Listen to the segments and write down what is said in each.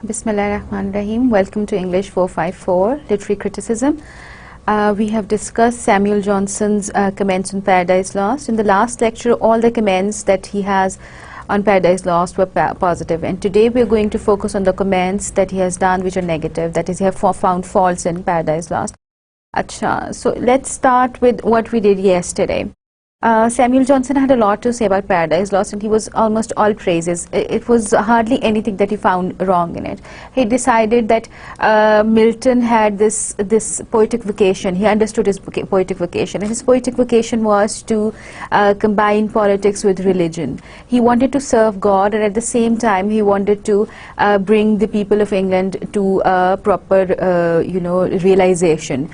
Bismillahirrahmanirrahim. Welcome to English 454 Literary Criticism. We have discussed Samuel Johnson's comments on Paradise Lost. In the last lecture, all the comments that he has on Paradise Lost were positive, and today we are going to focus on the comments that he has done which are negative, that is, he have found faults in Paradise Lost. Acha, so let's start with what we did yesterday. Samuel Johnson had a lot to say about Paradise Lost, and he was almost all praises. It was hardly anything that he found wrong in it. He decided that Milton had this poetic vocation. He understood his poetic vocation, and his poetic vocation was to combine politics with religion. He wanted to serve God, and at the same time he wanted to bring the people of England to proper realization.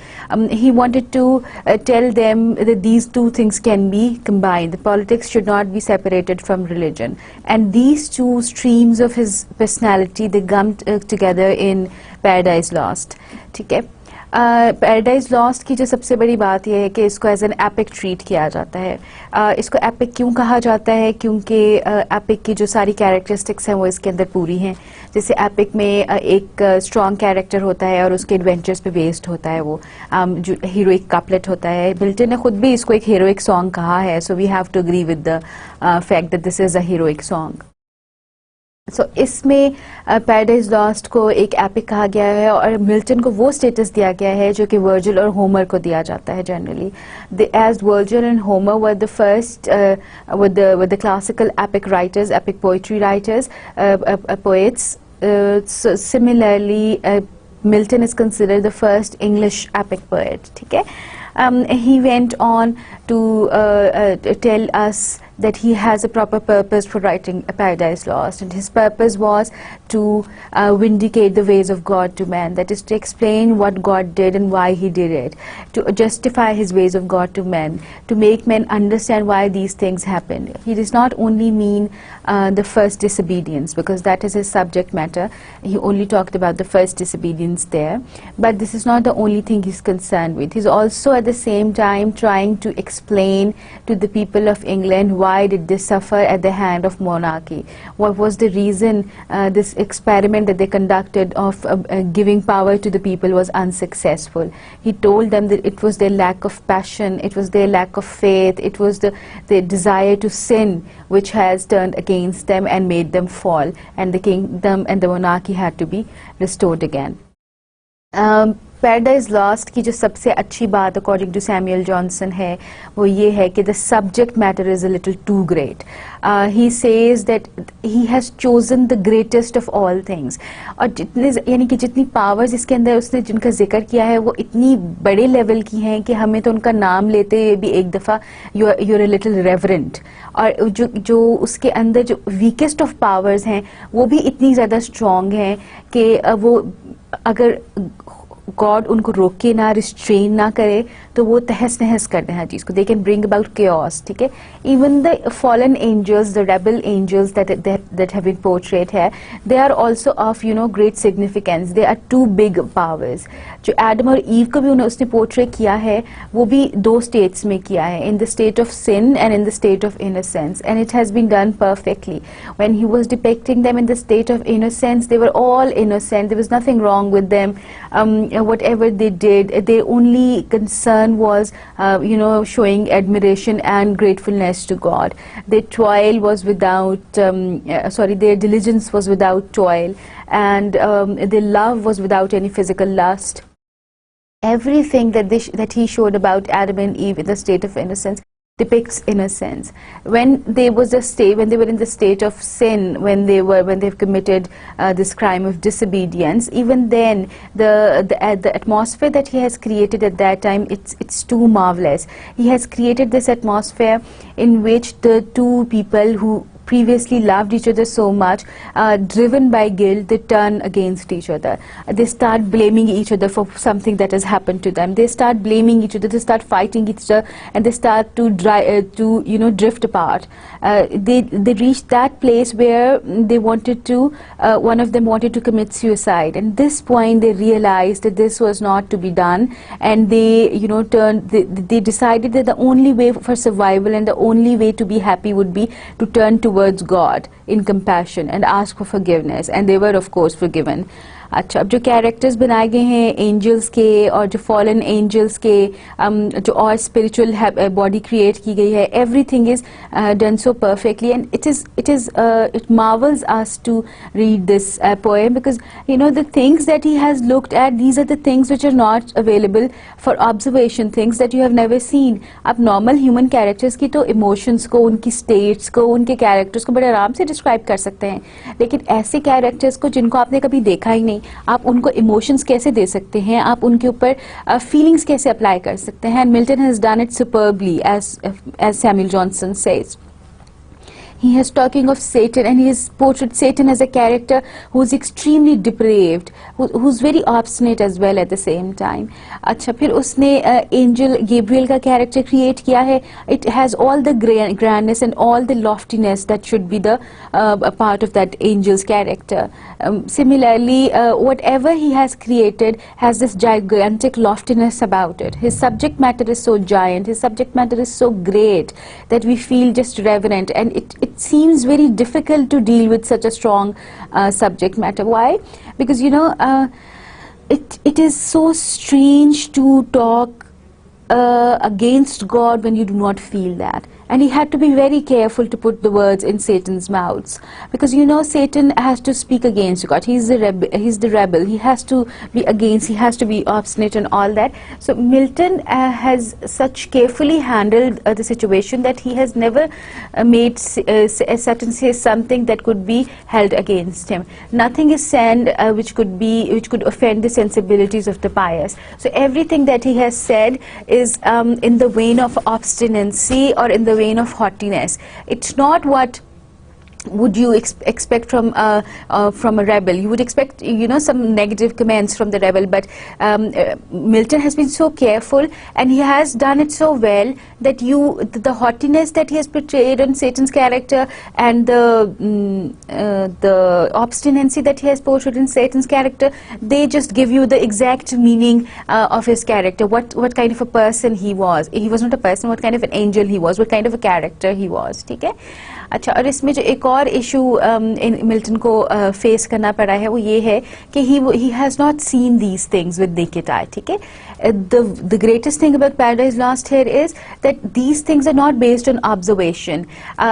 He wanted to tell them that these two things can be combined. The politics should not be separated from religion, and these two streams of his personality, they gummed together in Paradise Lost. ठीक है, Paradise Lost की जो सबसे बड़ी बात यह है कि इसको एज एन एपिक ट्रीट किया जाता है. इसको एपिक क्यों कहा जाता है? क्योंकि एपिक की जो सारी कैरेक्टरिस्टिक्स हैं वो इसके अंदर पूरी हैं. जैसे एपिक में एक स्ट्रॉन्ग कैरेक्टर होता है और उसके एडवेंचर्स पे बेस्ड होता है, वो जो हीरोइक कपलेट होता है. मिल्टन ने खुद भी इसको एक हीरोइक सॉन्ग कहा है, so we have to agree with the fact that this is a heroic song. So इसमें पैराडाइज लॉस्ट को एक एपिक कहा गया है, और मिल्टन को वो स्टेटस दिया गया है जो कि वर्जिल और होमर को दिया जाता है generally. As Virgil and Homer were the first with the classical epic writers, epic poetry writers, poets. So similarly, Milton is considered the first English epic poet. ठीक है? He went on to tell us that he has a proper purpose for writing Paradise Lost, and his purpose was to vindicate the ways of God to man, that is to explain what God did and why he did it, to justify his ways of God to men, to make men understand why these things happened. He does not only mean the first disobedience, because that is his subject matter. He only talked about the first disobedience there, but this is not the only thing he's concerned with. He's also at the same time trying to explain to the people of England why did they suffer at the hand of monarchy. What was the reason this experiment that they conducted of giving power to the people was unsuccessful. He told them that it was their lack of passion, it was their lack of faith, it was their desire to sin which has turned against them and made them fall, and the kingdom and the monarchy had to be restored again. Paradise Lost की जो सबसे अच्छी बात according to Samuel Johnson है वो ये है कि the subject matter is a little too great. He says that he has chosen the greatest of all things. और जितने यानी कि जितनी पावर्स इसके अंदर उसने जिनका जिक्र किया है वो इतनी बड़े लेवल की हैं कि हमें तो उनका नाम लेते हुए भी एक दफ़ा यूर अ लिटिल रेवरेंट. और जो उसके अंदर जो वीकेस्ट ऑफ पावर्स हैं वो भी इतनी ज़्यादा स्ट्रॉन्ग हैं कि वो अगर गॉड उनको रोके ना, रिस्ट्रेन ना करे, तो वो तहस नहस कर दें हर चीज़ को. They can bring about chaos. ठीक है, even the fallen angels, the rebel angels that have been portrayed here, they are also of great significance. They are two big powers. जो एडम और ईव को भी उसने पोर्ट्रे किया है वो भी दो स्टेट्स में किया है, in the state of sin and in the state of innocence, and it has been done perfectly. When he was depicting them in the state of innocence, they were all innocent, there was nothing wrong with them. Whatever they did, their only concern was showing admiration and gratefulness to God. Their toil was without their diligence was without toil, and their love was without any physical lust. Everything that he showed about Adam and Eve in the state of innocence depicts innocence. When they were in the state of sin, when they've committed this crime of disobedience, even then the atmosphere that he has created at that time, it's too marvelous. He has created this atmosphere in which the two people who previously loved each other so much, driven by guilt, they turn against each other. They start blaming each other for something that has happened to them. They start blaming each other, they start fighting each other, and they start to drift apart. They reached that place where they wanted to, one of them wanted to commit suicide. And this point they realized that this was not to be done, and they decided that the only way for survival and the only way to be happy would be to turn towards God in compassion and asked for forgiveness, and they were of course forgiven. अच्छा, अब जो characters बनाए गए हैं angels के और जो fallen angels के, जो और स्पिरिचुअल बॉडी क्रिएट की गई है, everything is done so perfectly, and it marvels us to read this poem, because you know the things that he has looked at, these are the things which are not available for observation, things that you have never seen. आप normal human characters की तो emotions को, उनकी states को, उनके characters को बड़े आराम से डिस्क्राइब कर सकते हैं, लेकिन ऐसे कैरेक्टर्स को जिनको आपने कभी देखा ही नहीं, आप उनको इमोशंस कैसे दे सकते हैं, आप उनके ऊपर फीलिंग्स कैसे अप्लाई कर सकते हैं. And Milton has done it superbly, as Samuel Johnson says. He is talking of Satan, and he has portrayed Satan as a character who's extremely depraved, who's very obstinate as well at the same time. अच्छा, फिर उसने angel Gabriel का character create किया है. It has all the grandness and all the loftiness that should be the a part of that angel's character. Similarly, whatever he has created has this gigantic loftiness about it. His subject matter is so giant, his subject matter is so great that we feel just reverent, and it seems very difficult to deal with such a strong subject matter. Why? Because you know, it is so strange to talk against God when you do not feel that. And he had to be very careful to put the words in Satan's mouths, because you know Satan has to speak against God. He's the rebel. He has to be against. He has to be obstinate and all that. So Milton has such carefully handled the situation that he has never made Satan say something that could be held against him. Nothing is said which could offend the sensibilities of the pious. So everything that he has said is in the vein of obstinacy or in the vein of haughtiness. It's not what would you expect from a rebel. You would expect, you know, some negative comments from the rebel, but Milton has been so careful, and he has done it so well that the haughtiness that he has portrayed in Satan's character, and the obstinacy that he has portrayed in Satan's character, they just give you the exact meaning of his character, what kind of a person he was. He was not a person, what kind of an angel he was, what kind of a character he was. ठीक है. अच्छा, और इसमें जो एक और issue Milton को face करना पड़ा है वो ये है कि he has not seen these things with naked eye. ठीक है. The greatest thing about Paradise Lost here is that these things are not based on observation.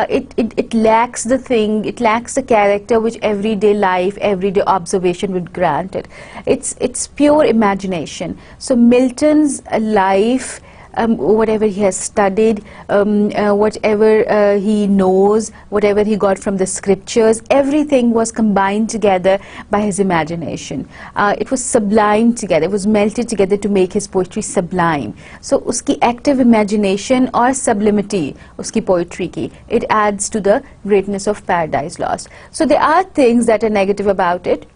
It lacks it lacks the character which everyday life, everyday observation would grant it. It's pure imagination. So Milton's life, whatever he has studied, whatever he knows, whatever he got from the scriptures, everything was combined together by his imagination. It was sublime together, it was melted together to make his poetry sublime. So uski active imagination or sublimity uski poetry ki, it adds to the greatness of Paradise Lost. So there are things that are negative about it,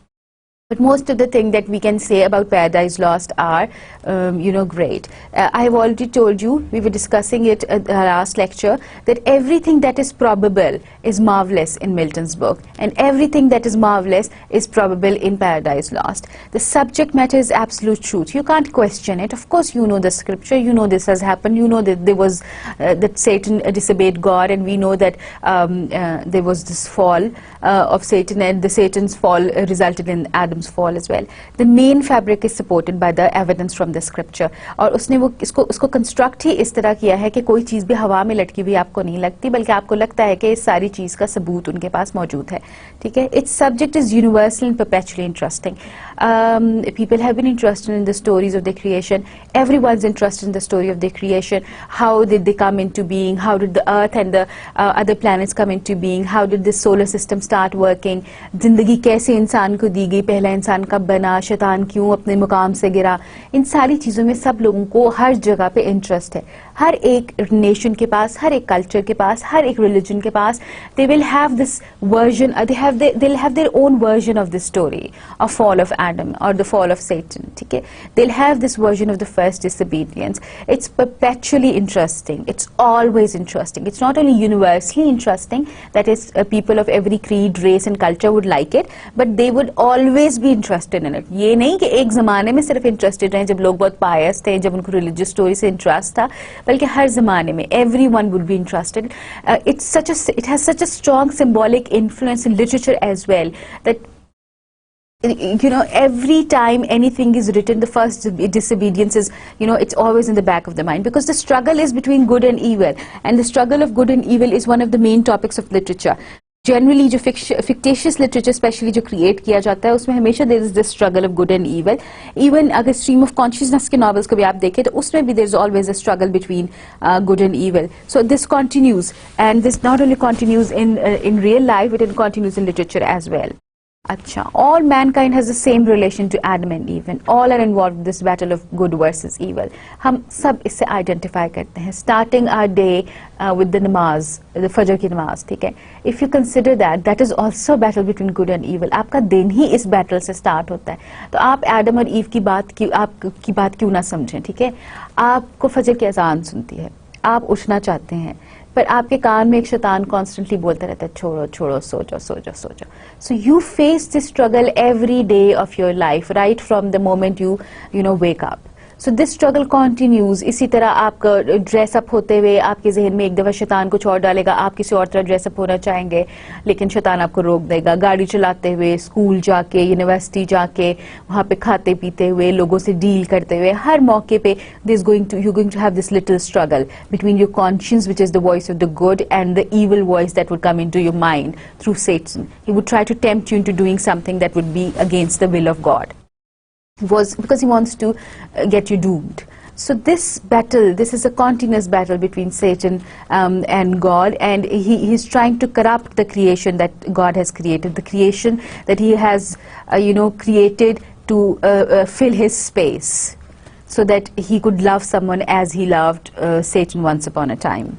but most of the things that we can say about Paradise Lost are, you know, great. I have already told you, we were discussing it at the last lecture, that everything that is probable is marvelous in Milton's book, and everything that is marvelous is probable in Paradise Lost. The subject matter is absolute truth. You can't question it. Of course, you know the scripture, you know this has happened, you know that there was, that Satan disobeyed God, and we know that there was this fall of Satan, and the Satan's fall resulted in Adam's fall as well. The main fabric is supported by the evidence from the scripture. और उसने वो उसको construct ही इस तरह किया है कि कोई चीज़ भी हवा में लटकी हुई आपको नहीं लगती, बल्कि आपको लगता है कि इस सारी चीज़ का सबूत उनके पास मौजूद है. ठीक है. Its subject is universal and perpetually interesting. People have been interested in the stories of the creation. Everyone's interested in the story of the creation. How did they come into being? How did the earth and the other planets come into being? How did the solar system start working? जिंदगी कैसे इंसान को दी गई, पहला इंसान कब बना, शैतान क्यों अपने मुकाम से गिरा, इन सारी चीज़ों में सब लोगों को हर जगह पे इंटरेस्ट है. हर एक नेशन के पास, हर एक कल्चर के पास, हर एक रिलीजन के पास, they will have this version, they'll have their own version of this story of fall of Adam or the fall of Satan. ठीक है. They'll have this version of the first disobedience. It's perpetually interesting. It's always interesting. It's not only universally interesting, that is people of every creed, race and culture would like it, but they would always be interested in it. ये नहीं कि एक ज़माने में सिर्फ interested रहे जब लोग बहुत pious थे, जब उनको religious story से interest था, बल्कि हर ज़माने में everyone would be interested. It has such a strong symbolic influence in literature as well, that every time anything is written, the first disobedience is, it's always in the back of the mind, because the struggle is between good and evil, and the struggle of good and evil is one of the main topics of literature. Generally जो fictitious literature especially जो create किया जाता है, उसमें हमेशा there is this struggle of good and evil. Even अगर stream of consciousness के novels को भी आप देखें तो उसमें भी there is always a struggle between good and evil. So this continues, and this not only continues in real life, but it continues in literature as well. अच्छा, all mankind has the same relation to Adam and Eve, and all are involved in this battle of good versus evil. हम सब इससे identify करते हैं, starting our day with the namaz, the फजर की नमाज, ठीक है? If you consider that, that is also a battle between good and evil. आपका दिन ही इस battle से start होता है, तो आप एडम और ईव की बात क्यों ना समझें, ठीक है? आपको फजर की अजान सुनती है, आप उठना चाहते हैं, पर आपके कान में एक शैतान कॉन्स्टेंटली बोलता रहता है, छोड़ो छोड़ो, सो जाओ सो जाओ सो जाओ. So you face this struggle every day of your life, right from the moment you wake up. So this struggle continues. इसी तरह आपका ड्रेसअप होते हुए आपके जहन में एक दफ़ा शैतान कुछ और डालेगा, आप किसी और तरह ड्रेसअप होना चाहेंगे, लेकिन शैतान आपको रोक देगा. गाड़ी चलाते हुए, स्कूल जाके, यूनिवर्सिटी जाके, वहाँ पे खाते पीते हुए, लोगों से डील करते हुए, हर मौके पे you're going to have this little struggle between your conscience, which is the voice of the good, and the evil voice that would come into your mind through Satan. He would try to tempt you into doing something that would be against the will of God, because he wants to get you doomed. So this is a continuous battle between Satan and God, and he's trying to corrupt the creation that God has created, the creation that he has created to fill his space, so that he could love someone as he loved Satan once upon a time.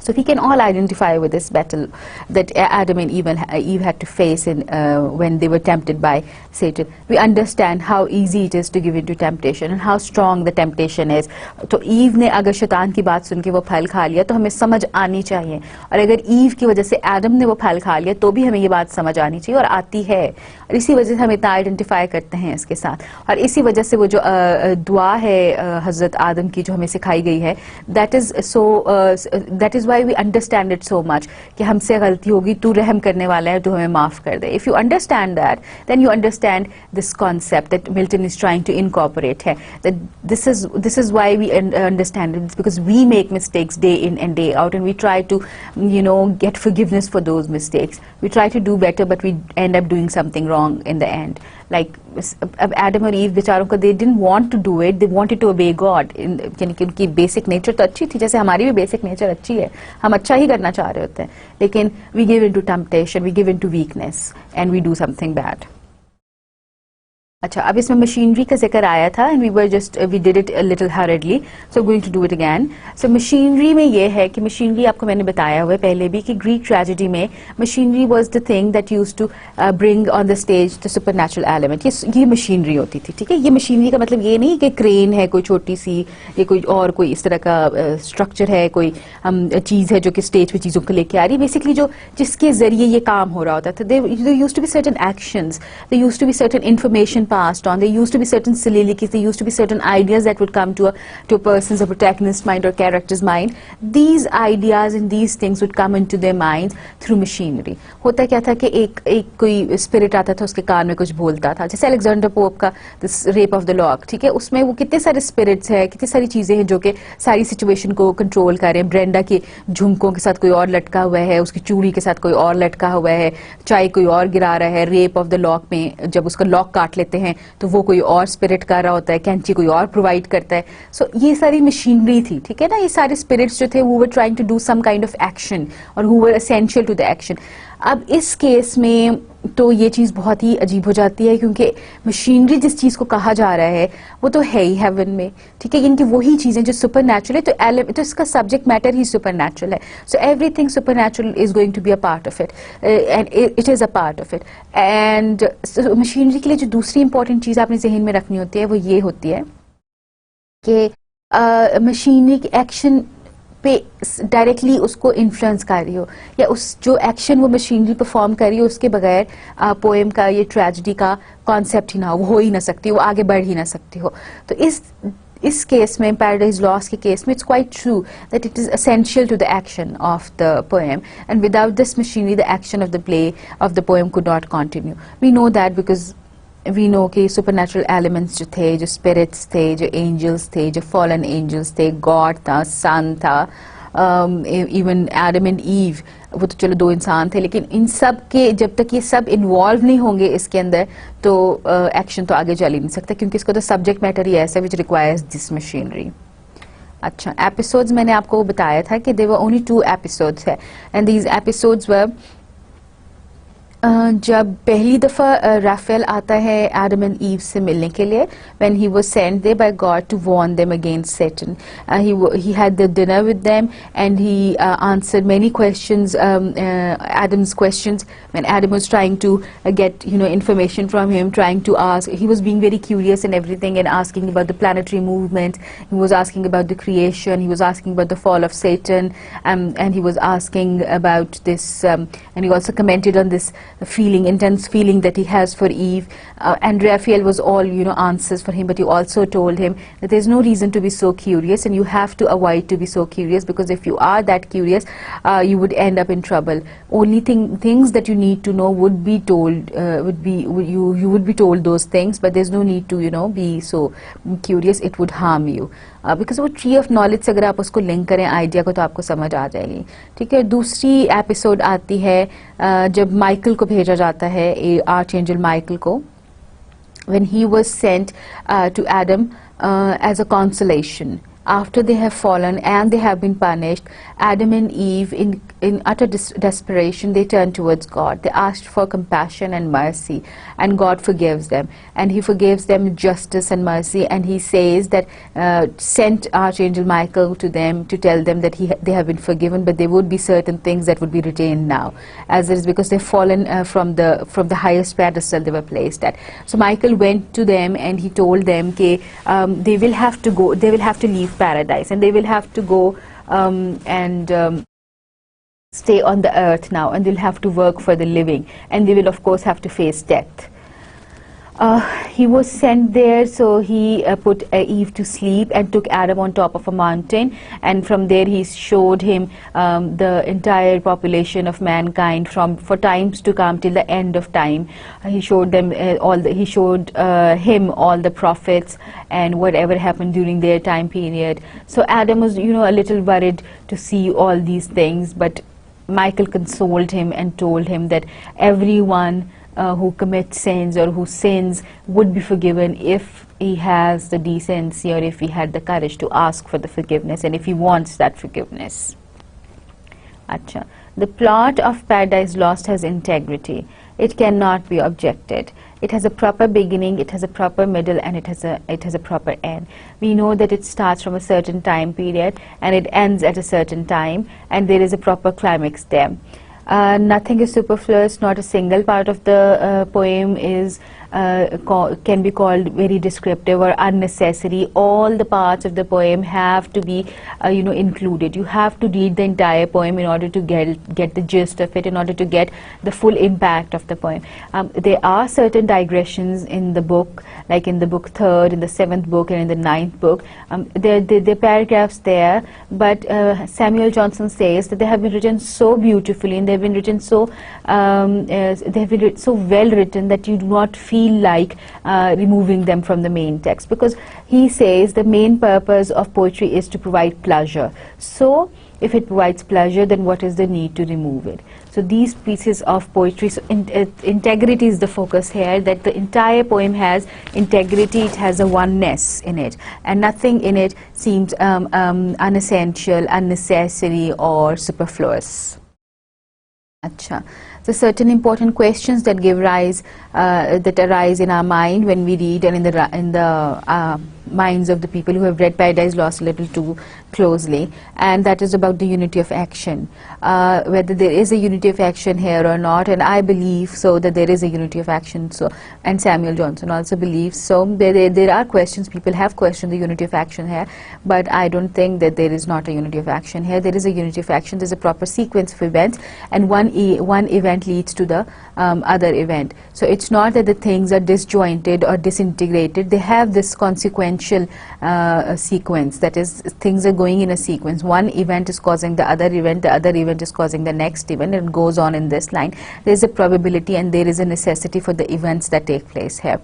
So we can all identify with this battle that Adam and Eve had to face when they were tempted by Satan. We understand how easy it is to give into temptation and how strong the temptation is. तो ewe ने अगर शैतान की बात सुन के वो फल खा लिया तो हमें समझ आनी चाहिए, और अगर ईव की वजह से एडम ने वो फल खा लिया तो भी हमें ये बात समझ आनी चाहिए, और आती है, और इसी वजह से हम इतना आइडेंटिफाई करते हैं इसके साथ. और इसी वजह से वो जो दुआ है हजरत आदम की जो हमें सिखाई गई है, that is why we understand it so much, कि हमसे गलती होगी, तू रहम करने वाला है, तू हमें माफ कर दे. If you understand that, then you understand this concept that Milton is trying to incorporate है, that this is why we understand it. It's because we make mistakes day in and day out, and we try to get forgiveness for those mistakes. We try to do better, but we end up doing something wrong in the end. Like Adam और Eve बेचारों को, they didn't want to do it, they wanted to obey God. यानी कि उनकी basic nature तो अच्छी थी, जैसे हमारी भी बेसिक नेचर अच्छी है, हम अच्छा ही करना चाह रहे होते हैं, लेकिन we give into temptation, we give into weakness, and we do something bad. अच्छा, अब इसमें मशीनरी का जिक्र आया था, and we did it a little hurriedly, so going to do it again. So machinery में ये है कि मशीनरी, आपको मैंने बताया हुआ है पहले भी कि ग्रीक ट्रेजेडी में machinery was the thing that used to bring on the stage the supernatural element. ये मशीनरी होती थी, ठीक है? ये मशीनरी का मतलब ये नहीं कि क्रेन है कोई छोटी सी, या कोई इस तरह का स्ट्रक्चर है, कोई चीज़ है जो कि स्टेज पे चीज़ों को लेके आ रही. बेसिकली जो जिसके जरिए ये काम हो रहा होता था, there used to be certain actions, there used to be certain information passed on, there used to be certain soliloquies, there used to be certain ideas that would come to a person's, a protagonist's mind or character's mind. These ideas and these things would come into their minds through machinery. होता क्या था कि एक कोई spirit आता था, उसके कान में कुछ बोलता था, जैसे अलेक्जेंडर पोप का this rape of the lock, ठीक है? उसमें वो कितने सारे स्पिरिट्स हैं, कितनी सारी चीजें हैं जो कि सारी सिचुएशन को कंट्रोल कर रहे हैं. ब्रेंडा के झुमकों के साथ कोई और लटका हुआ है, उसकी चूड़ी के साथ कोई और लटका हुआ है, चाय कोई और गिरा रहा है. रेप ऑफ द लॉक में जब उसका लॉक काट लेते हैं तो वो कोई और स्पिरिट कर रहा होता है, कैंची कोई और प्रोवाइड करता है. सो ये सारी मशीनरी थी, ठीक है ना? ये सारे स्पिरिट्स जो थे वो were trying to do some kind of action, और who were essential to the action. अब इस केस में तो ये चीज़ बहुत ही अजीब हो जाती है, क्योंकि मशीनरी जिस चीज़ को कहा जा रहा है वो तो है ही हेवन में, ठीक है? इनकी वही चीज़ें जो सुपर नेचुरल है, तो इसका सब्जेक्ट मैटर ही सुपर नेचुरल है. So everything supernatural is going to be a part of it, and it is a part of it. And machinery के लिए जो दूसरी इंपॉर्टेंट चीज़ आपने जहन में रखनी होती है वो ये होती है कि मशीनरी की एक्शन पे डायरेक्टली उसको इन्फ्लुएंस कर रही हो, या उस जो एक्शन वो मशीनरी परफॉर्म कर रही हो उसके बगैर पोएम का, ये ट्रेजेडी का कॉन्सेप्ट ही ना हो ही ना सकती, वो आगे बढ़ ही ना सकती हो. तो इस केस में, Paradise Lost के केस में, it's quite true that it is essential to the action of the poem, and without this machinery the action of the play, of the poem, could not continue. We know that because we know कि supernatural elements जो थे, जो spirits थे, जो angels थे, जो fallen angels थे, God था, sun था, even Adam and Eve, वो तो चलो दो इंसान थे, लेकिन इन सब के जब तक ये सब इन्वॉल्व नहीं होंगे इसके अंदर तो एक्शन तो आगे चल ही नहीं सकता, क्योंकि इसका तो सब्जेक्ट मैटर ही ऐसा विच रिक्वायर्स दिस मशीनरी. अच्छा, एपिसोड्स मैंने आपको बताया था कि देयर वर ओनली 2 एपिसोड्स है, एंड दीज एपिसोड्स वर जब पहली दफ़ा राफेल आता है एडम एंड ईव से मिलने के लिए, when he was sent there by God to warn them against Satan. He had the dinner with them, and he answered many questions, Adam's questions, when Adam was trying to get information from him, trying to ask. He was being very curious and everything, and asking about the planetary movement. He was asking about the creation. He was asking about the fall of Satan, and he was asking about this, and he also commented on this feeling, intense feeling that he has for Eve, and Raphael was all answers for him, but he also told him that there's no reason to be so curious, and you have to avoid to be so curious, because if you are that curious, you would end up in trouble. Only things that you need to know would be told, you would be told those things, but there's no need to be so curious. It would harm you. Because वो tree of knowledge से अगर आप उसको link करें idea को तो आपको समझ आ जाएगी. ठीक है, दूसरी एपिसोड आती है जब माइकल को भेजा जाता है, आर्चएंजल माइकल को, when he was sent to Adam as a consolation. After they have fallen and they have been punished, Adam and Eve, in utter desperation, they turned towards God. They asked for compassion and mercy, and God forgives them. And He forgives them justice and mercy, and He says that sent Archangel Michael to them to tell them that they have been forgiven, but there would be certain things that would be retained now, as it is because they've fallen from the highest pedestal they were placed at. So Michael went to them and he told them that they will have to leave paradise, and they will have to go and stay on the earth now, and they'll have to work for the living, and they will of course have to face death. He was sent there, so he put Eve to sleep and took Adam on top of a mountain, and from there he showed him the entire population of mankind for times to come till the end of time. He showed them he showed him all the prophets and whatever happened during their time period. So Adam was a little worried to see all these things, but Michael consoled him and told him that everyone who commits sins or who sins would be forgiven if he has the decency, or if he had the courage to ask for the forgiveness, and if he wants that forgiveness. Acha. The plot of Paradise Lost has integrity. It cannot be objected. It has a proper beginning, it has a proper middle, and it has a proper end. We know that it starts from a certain time period and it ends at a certain time, and there is a proper climax there. Nothing is superfluous. Not a single part of the poem is can be called very descriptive or unnecessary. All the parts of the poem have to be included. You have to read the entire poem in order to get the gist of it, in order to get the full impact of the poem. There are certain digressions in the book, like in the book 3rd, in the 7th book, and in the 9th book. There are paragraphs there, but Samuel Johnson says that they have been written so beautifully, and they have been written so so well written that you do not feel like removing them from the main text, because he says the main purpose of poetry is to provide pleasure. So if it provides pleasure, then what is the need to remove it? So these pieces of poetry, so integrity is the focus here, that the entire poem has integrity, it has a oneness in it, and nothing in it seems unessential, unnecessary, or superfluous. Acha. So certain important questions that give rise, that arise in our mind when we read, and in the minds of the people who have read Paradise Lost a little too closely, and that is about the unity of action. Whether there is a unity of action here or not, and I believe so that there is a unity of action. So, and Samuel Johnson also believes so. There are questions. People have questioned the unity of action here, but I don't think that there is not a unity of action here. There is a unity of action. There's a proper sequence of events, and one event leads to the other event. So it's not that the things are disjointed or disintegrated. They have this consequential sequence. That is, things are going in a sequence. One event is causing the other other event is causing the next event, and it goes on in this line. There is a probability and there is a necessity for the events that take place here.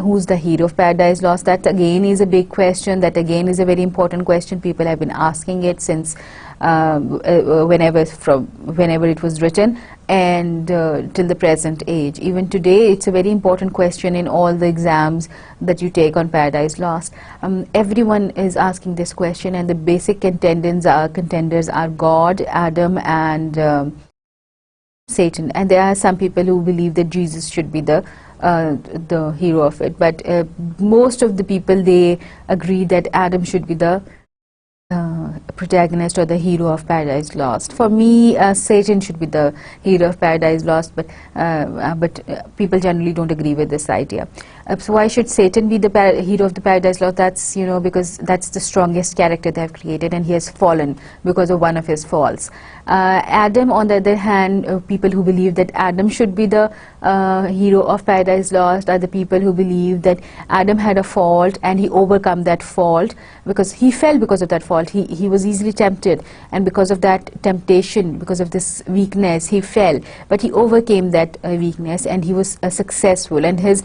Who's the hero of Paradise Lost? That again is a big question. That again is a very important question. People have been asking it since whenever it was written, and till the present age. Even today, it's a very important question in all the exams that you take on Paradise Lost. Everyone is asking this question, and the basic contenders are God, Adam, and Satan. And there are some people who believe that Jesus should be the hero of it, but most of the people, they agree that Adam should be the protagonist or the hero of Paradise Lost. For me, Satan should be the hero of Paradise Lost, but people generally don't agree with this idea. So why should Satan be the hero of the Paradise Lost? That's, you know, because that's the strongest character they have created, and he has fallen because of one of his faults. Adam, on the other hand, people who believe that Adam should be the hero of Paradise Lost are the people who believe that Adam had a fault and he overcome that fault, because he fell because of that fault. He was easily tempted, and because of that temptation, because of this weakness, he fell, but he overcame that weakness, and he was successful, and his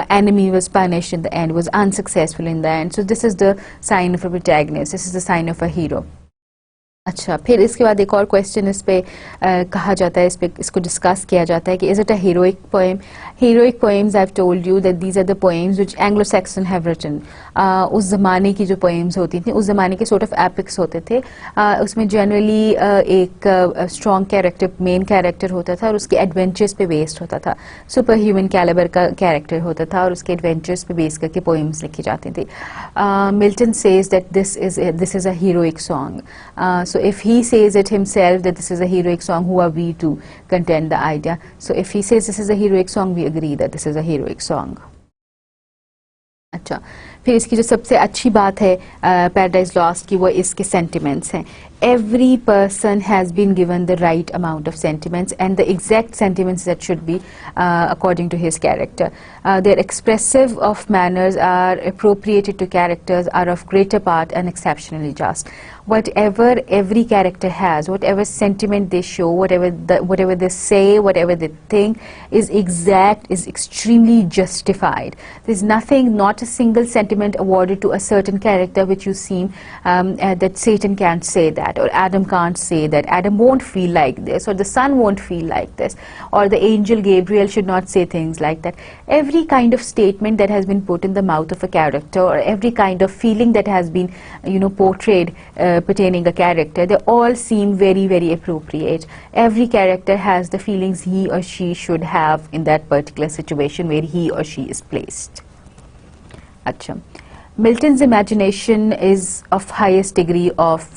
enemy was punished in the end, was unsuccessful in the end. So this is the sign of a protagonist, this is the sign of a hero. अच्छा, फिर इसके बाद एक और question इस पे कहा जाता है, इसको डिस्कस किया जाता है कि is it a heroic poem? Heroic poems, I have told you that these are the poems which Anglo Saxon have written. उस ज़माने की जो पोएम्स होती थी, उस ज़माने के सॉर्ट ऑफ एपिक्स होते थे. उसमें जनरली एक स्ट्रॉन्ग कैरेक्टर, मेन कैरेक्टर होता था, और उसके एडवेंचर्स पे बेस्ड होता था. सुपर ह्यूमन कैलिबर का कैरेक्टर होता था, और उसके एडवेंचर्स पे बेस करके पोएम्स लिखी जाती थी. Milton says that this is a heroic song. So if he says it himself that this is a heroic song, who are we to contend the idea? So if he says this is a heroic song, we agree that this is a heroic song. अच्छा, फिर इसकी जो सबसे अच्छी बात है paradise lost की, वो इसके सेंटिमेंट्स हैं. Every person has been given the right amount of sentiments, and the exact sentiments that should be according to his character. Their expressive of manners are appropriated to characters, are of greater part and exceptionally just. Whatever every character has, whatever sentiment they show, whatever they say, whatever they think is exact, is extremely justified. There's nothing, not a single sentiment awarded to a certain character which you seem that Satan can't say that, or Adam can't say that. Adam won't feel like this, or the son won't feel like this, or the angel Gabriel should not say things like that. Every kind of statement that has been put in the mouth of a character, or every kind of feeling that has been, portrayed pertaining a character, they all seem very, very appropriate. Every character has the feelings he or she should have in that particular situation where he or she is placed. Achha. Milton's imagination is of highest degree of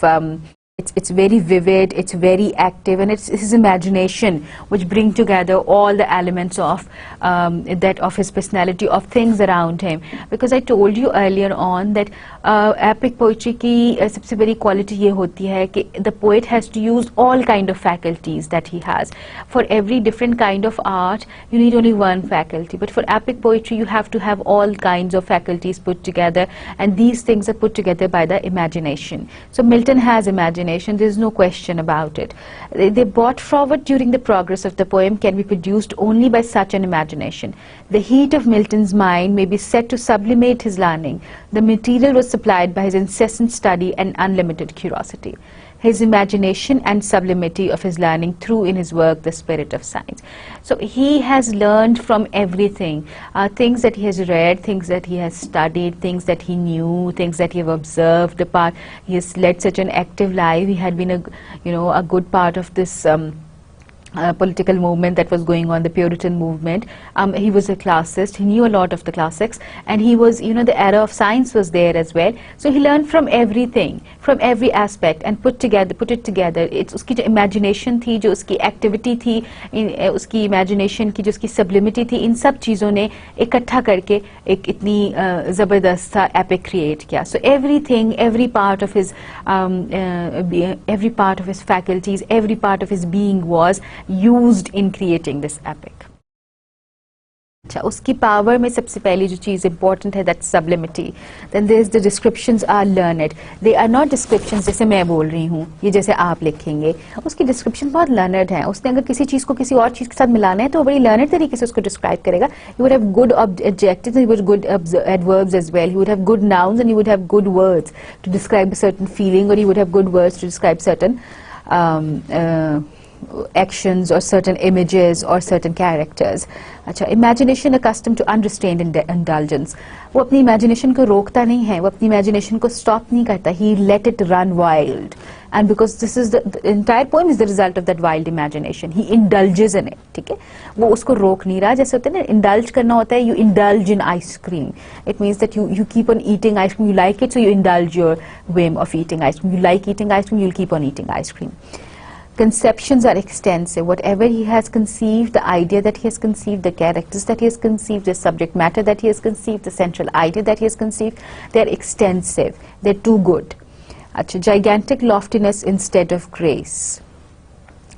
it's very vivid, it's very active, and it's his imagination which bring together all the elements of that of his personality, of things around him. Because I told you earlier on that epic poetry की सबसे बड़ी quality ये होती है कि the poet has to use all kind of faculties that he has. For every different kind of art, you need only one faculty, but for epic poetry you have to have all kinds of faculties put together, and these things are put together by the imagination. So Milton has imagination. There is no question about it. They brought forward during the progress of the poem can be produced only by such an imagination. The heat of Milton's mind may be said to sublimate his learning. The material was supplied by his incessant study and unlimited curiosity. His imagination and sublimity of his learning threw in his work the spirit of science. So he has learned from everything, things that he has read, things that he has studied, things that he knew, things that he have observed. He has led such an active life. He had been a good part of this political movement that was going on, the Puritan movement. He was a classicist. He knew a lot of the classics, and he was, you know, the era of science was there as well. So he learned from everything, from every aspect, and put it together. It's उसकी जो imagination थी, जो उसकी activity थी, उसकी imagination की जो उसकी sublimity थी, इन सब चीज़ों ने इकट्ठा करके एक इतनी ज़बरदस्त सा epic create किया. So everything, every part of his faculties, every part of his being was used in creating this epic. अच्छा, उसकी power में सबसे पहली जो चीज़ important है, that's sublimity. Then there's the descriptions are learned. They are not descriptions जैसे मैं बोल रही हूँ, ये जैसे आप लिखेंगे. उसकी description बहुत learned है. उसने अगर किसी चीज़ को किसी और चीज़ के साथ मिलाना है तो वो बड़ी learned तरीके से उसको describe करेगा. He would have good adjectives, he would have good adverbs as well. He would have good nouns and he would have good words to describe a certain feeling, or he would have good words to describe certain actions or certain images or certain characters. अच्छा, imagination accustomed to unrestrained indulgence. वो अपनी imagination को रोकता नहीं है, वो अपनी imagination को stop नहीं करता. He let it run wild, and because this is the entire poem is the result of that wild imagination. He indulges in it. ठीक है, वो उसको रोक नहीं रहा. जैसे होता है ना, indulge करना होता है, you indulge in ice cream. It means that you keep on eating ice cream. You like it, so you indulge your whim of eating ice cream. You like eating ice cream, you'll keep on eating ice cream. Conceptions are extensive. Whatever he has conceived, the idea that he has conceived, the characters that he has conceived, the subject matter that he has conceived, the central idea that he has conceived, they're extensive. They're too good. Achha, gigantic loftiness instead of grace.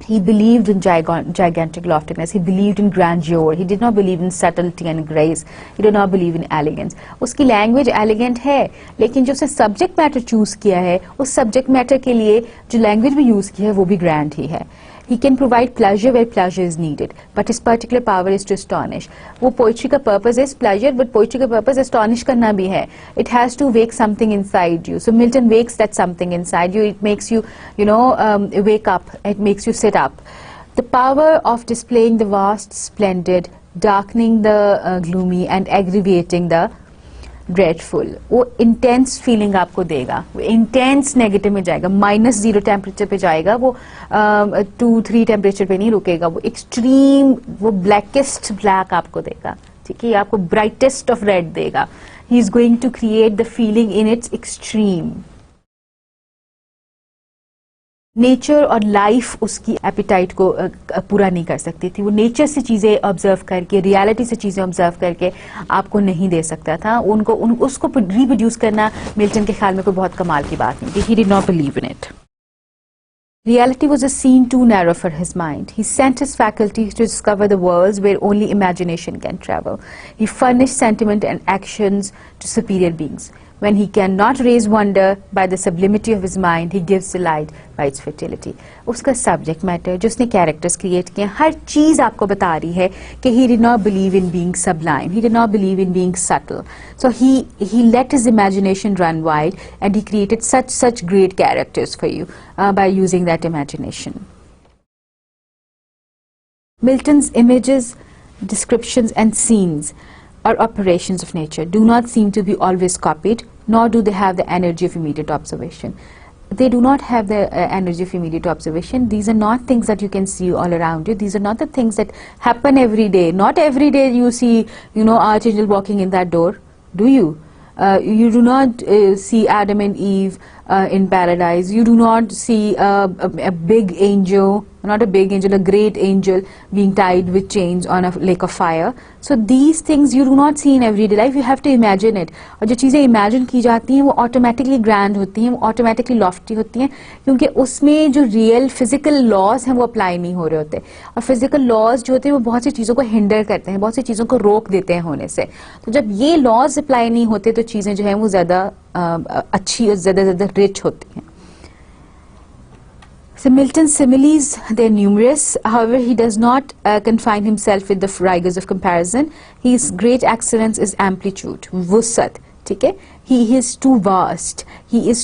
He believed in gigantic loftiness. He believed in grandeur. He did not believe in subtlety and grace. He did not believe in elegance. उसकी language elegant है, लेकिन जो उसने subject matter choose किया है, उस subject matter के लिए जो language भी use की है, वो भी grand ही है. He can provide pleasure where pleasure is needed, but his particular power is to astonish. वो poetry का purpose is pleasure, but poetry का purpose astonish करना भी है. It has to wake something inside you. So Milton wakes that something inside you. It makes you, wake up. It makes you sit up. The power of displaying the vast, splendid, darkening the gloomy, and aggravating the dreadful. वो intense feeling आपको देगा, वो intense negative में जाएगा, -0 temperature पे जाएगा, वो 2-3 temperature पे नहीं रुकेगा, वो extreme, वो blackest black आपको देगा, ठीक है, आपको brightest of red देगा. He is going to create the feeling in its extreme. Nature और लाइफ उसकी एपिटाइट को पूरा नहीं कर सकती थी. वो नेचर से चीज़ें ऑब्जर्व करके, रियलिटी से चीज़ें ऑब्जर्व करके आपको नहीं दे सकता था. उसको रिप्रोड्यूस करना मिल्टन के ख्याल में कोई बहुत कमाल की बात नहीं थी. He did not believe in it. Reality was a scene too narrow for his mind. He sent his faculties to discover the worlds where only imagination can travel. He furnished sentiment and actions to superior beings. When he cannot raise wonder by the sublimity of his mind, he gives delight by its fertility. उसका subject matter, जो उसने characters create किए, हर चीज़ आपको बता रही है कि he did not believe in being sublime. He did not believe in being subtle. So he let his imagination run wild, and he created such great characters for you by using that imagination. Milton's images, descriptions, and scenes or operations of nature do not seem to be always copied, nor do they have the energy of immediate observation. They do not have the energy of immediate observation. These are not things that you can see all around you. These are not the things that happen every day. Not every day you see, Archangel walking in that door, do you? You do not see Adam and Eve in paradise. You do not see a big angel, not a big angel, a great angel being tied with chains on a lake of fire. So these things you do not see in everyday life. You have to imagine it. और जो चीज़ें imagine की जाती हैं वो automatically grand होती हैं, वो automatically lofty होती हैं, क्योंकि उसमें जो real physical laws हैं वो apply नहीं हो रहे होते. और physical laws जो होते हैं वो बहुत सी चीज़ों को hinder करते हैं, बहुत सी चीज़ों को रोक देते हैं होने से. तो जब ये laws apply नहीं होते तो चीज़ें जो हैं वो ज़्यादा अच्छी और ज़्यादा rich होती हैं. So Milton's similes, they're numerous. However, he does not confine himself with the rigors of comparison. His great excellence is amplitude, wusat, ठीक है. He is too vast, he's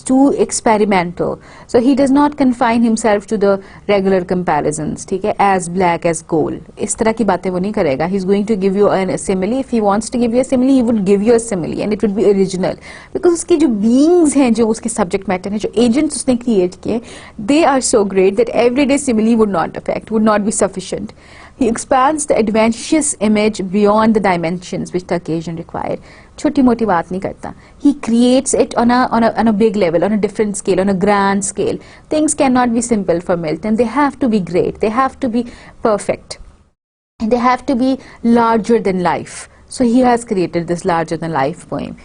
too experimental, so he does not confine himself to the regular comparisons, ठीक है, as black as coal. इस तरह की बातें वो नहीं करेगा. He's going to give you a simile. If he wants to give you a simile, he would give you a simile and it would be original, because उसके जो beings हैं, जो उसके subject matter हैं, जो agents उसने create किए, they are so great that everyday simile would not be sufficient. He expands the adventitious image beyond the dimensions which the occasion required. छोटी मोटी बात नहीं करता. He creates it on a big level, on a different scale, on a grand scale. Things cannot be simple for Milton. They have to be great. They have to be perfect. And they have to be larger than life. So he has created this larger than life poem.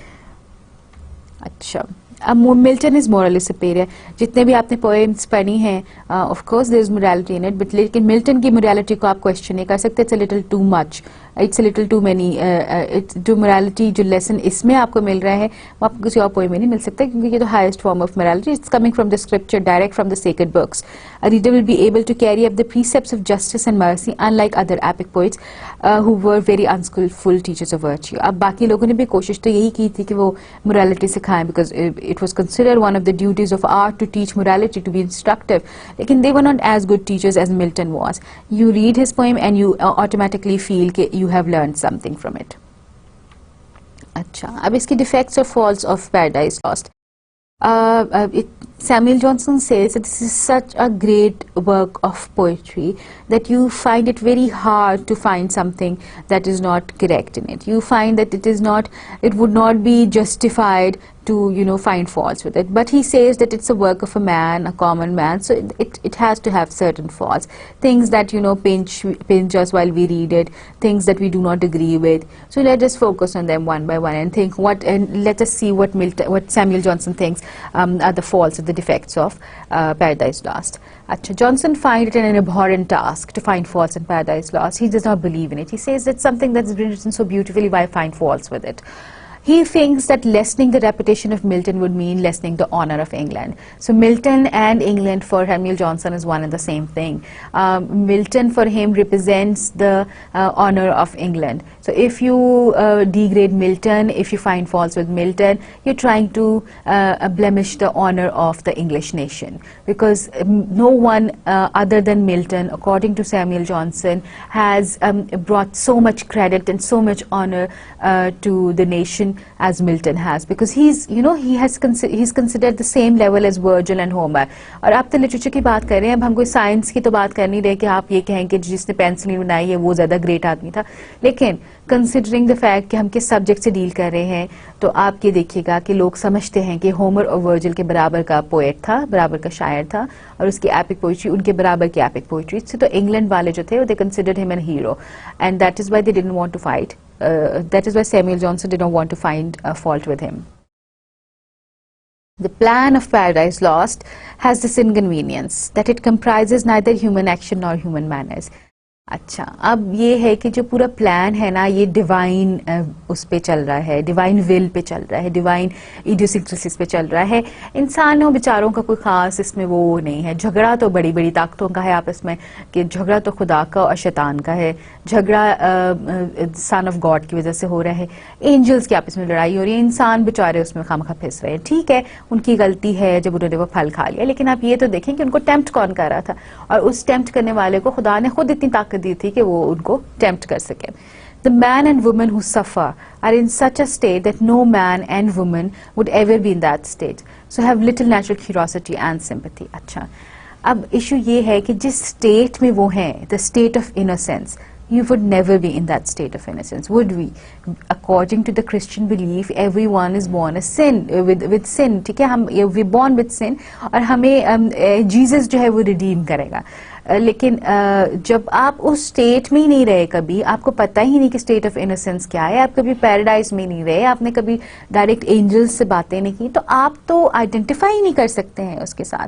अच्छा. अब Milton is Morli superior. जितने भी आपने poems पढ़ी हैं, of course there is morality in it, but लेकिन Milton की morality को आप क्वेश्चन नहीं कर सकते. It's a little too much, it's a little too many. जो मोरालिटी, जो लेसन इसमें आपको मिल रहा है, वो आपको किसी और पोएम में नहीं मिल सकता, क्योंकि ये तो highest form of morality. It's coming from the scripture, direct from the sacred books. A reader will be able to carry up the precepts of justice and mercy, unlike other epic poets who were very unskillful teachers of virtue. अब बाकी लोगों ने भी कोशिश तो यही की थी कि वो morality सिखाएं, because it was considered one of the duties of art to teach morality, to be instructive. लेकिन they were not as good teachers as Milton was. You read his poem and you automatically feel कि you have learned something from it. अच्छा, अब इसकी defects or faults of Paradise Lost. Samuel Johnson says that this is such a great work of poetry that you find it very hard to find something that is not correct in it. You find that it would not be justified to, find faults with it. But he says that it's a work of a man, a common man, so it has to have certain faults. Things that, pinch us while we read it, things that we do not agree with. So let us focus on them one by one and let us see what Samuel Johnson thinks are the faults or the defects of Paradise Lost. Johnson finds it an abhorrent task to find faults in Paradise Lost. He does not believe in it. He says that something that's been written so beautifully, why find faults with it? He thinks that lessening the reputation of Milton would mean lessening the honor of England. So Milton and England for Samuel Johnson is one and the same thing. Milton for him represents the honor of England. So if you degrade Milton, if you find faults with Milton, you're trying to blemish the honor of the English nation. Because no one other than Milton, according to Samuel Johnson, has brought so much credit and so much honor to the nation as Milton has, because he's considered the same level as Virgil and Homer. और आप तो literature की बात कर रहे हैं, अब हम कोई साइंस की तो बात कर नहीं रहे कि आप ये कहें कि जिसने पेंसिल बनाई है वो ज्यादा ग्रेट आदमी था. लेकिन कंसिडरिंग द फैक्ट कि हम किस सब्जेक्ट से डील कर रहे हैं, तो आप ये देखिएगा कि लोग समझते हैं कि होमर और वर्जिल के बराबर का पोएट था, बराबर का शायर था, और उसकी एपिक पोइट्री उनके बराबर की एपिक पोइट्री से. तो इंग्लैंड वाले जो थे, they considered him an hero, and that is why they didn't want to fight. That is why Samuel Johnson did not want to find a fault with him. The plan of Paradise Lost has this inconvenience that it comprises neither human action nor human manners. अच्छा, अब ये है कि जो पूरा plan है ना, ये डिवाइन उस पे चल रहा है, डिवाइन विल पे चल रहा है, डिवाइन इडियोसिंक्रेसीज पे चल रहा है. इंसानों बेचारों का कोई खास इसमें वो नहीं है. झगड़ा तो बड़ी बड़ी ताकतों का है आपस में, कि झगड़ा तो खुदा का और शैतान का है. झगड़ा सन ऑफ गॉड की वजह से हो रहा है, एंजल्स की आपस में लड़ाई हो रही है, इंसान बेचारे उसमें खामखा फंस रहे हैं. ठीक है, उनकी गलती है जब उन्होंने वो फल खा लिया, लेकिन आप ये तो देखें कि उनको टेम्प्ट कौन कर रहा था, और उस टेम्प्ट करने वाले को खुदा ने खुद इतनी ताकत दी थी कि वो उनको टेम्प्ट कर सके. The man and woman who suffer are in such a state that no man and woman would ever be in that state. So have little natural curiosity and sympathy. अच्छा, अब इशू ये है कि जिस state में वो हैं, the state of innocence, you would never be in that state of innocence, would we? According to the Christian belief, everyone is born a sin, with sin. ठीक है, हम we born with sin, और हमें Jesus जो है वो redeem करेगा. लेकिन जब आप उस स्टेट में ही नहीं रहे, कभी आपको पता ही नहीं कि स्टेट ऑफ इनोसेंस क्या है, आप कभी पैराडाइज में नहीं रहे, आपने कभी डायरेक्ट एंजल्स से बातें नहीं की, तो आप तो आइडेंटिफाई नहीं कर सकते हैं उसके साथ.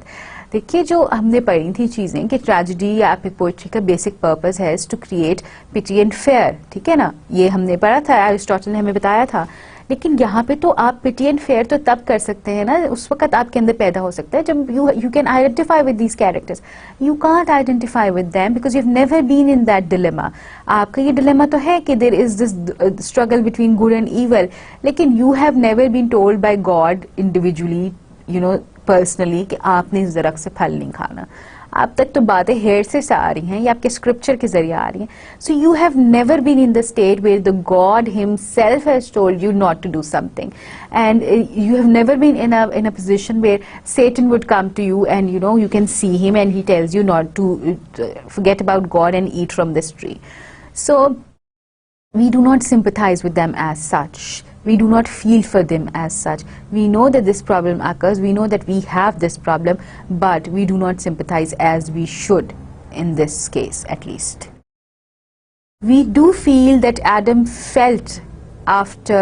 देखिए, जो हमने पढ़ी थी चीजें कि ट्रेजेडी या एपिक पोएट्री का बेसिक पर्पस है to create pity and fear. ठीक है ना, ये हमने पढ़ा था, एरिस्टोटल ने हमें बताया था. लेकिन यहाँ पे तो आप पिटी एंड फेयर तो तब कर सकते हैं ना, उस वक्त आपके अंदर पैदा हो सकता है जब you can identify with these characters. You can't identify with them because you have never been in that dilemma. आपका ये डिलेमा तो है कि there is this struggle between good and evil, लेकिन you have never been told by God individually, you know, personally कि आपने इस दरख्त से फल नहीं खाना. आप तक तो बातें हेयर से आ रही हैं या आपके स्क्रिप्चर के जरिए आ रही हैं. So you have never been in the state where the god himself has told you not to do something, and you have never been in a position where Satan would come to you and you can see him and he tells you not to forget about God and eat from this tree. So we do not sympathize with them as such. We do not feel for them as such. We know that this problem occurs. We know that we have this problem, but we do not sympathize as we should in this case, at least. We do feel that Adam felt after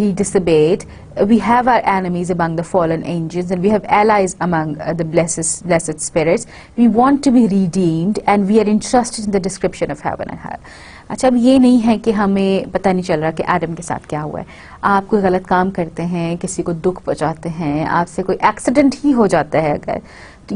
he disobeyed. We have our enemies among the fallen angels and we have allies among the blessed spirits. We want to be redeemed and we are interested in the description of heaven and hell. अच्छा, अब ये नहीं है कि हमें पता नहीं चल रहा कि आदम के साथ क्या हुआ है. आप कोई गलत काम करते हैं, किसी को दुख पहुंचाते हैं, आपसे कोई एक्सीडेंट ही हो जाता है अगर,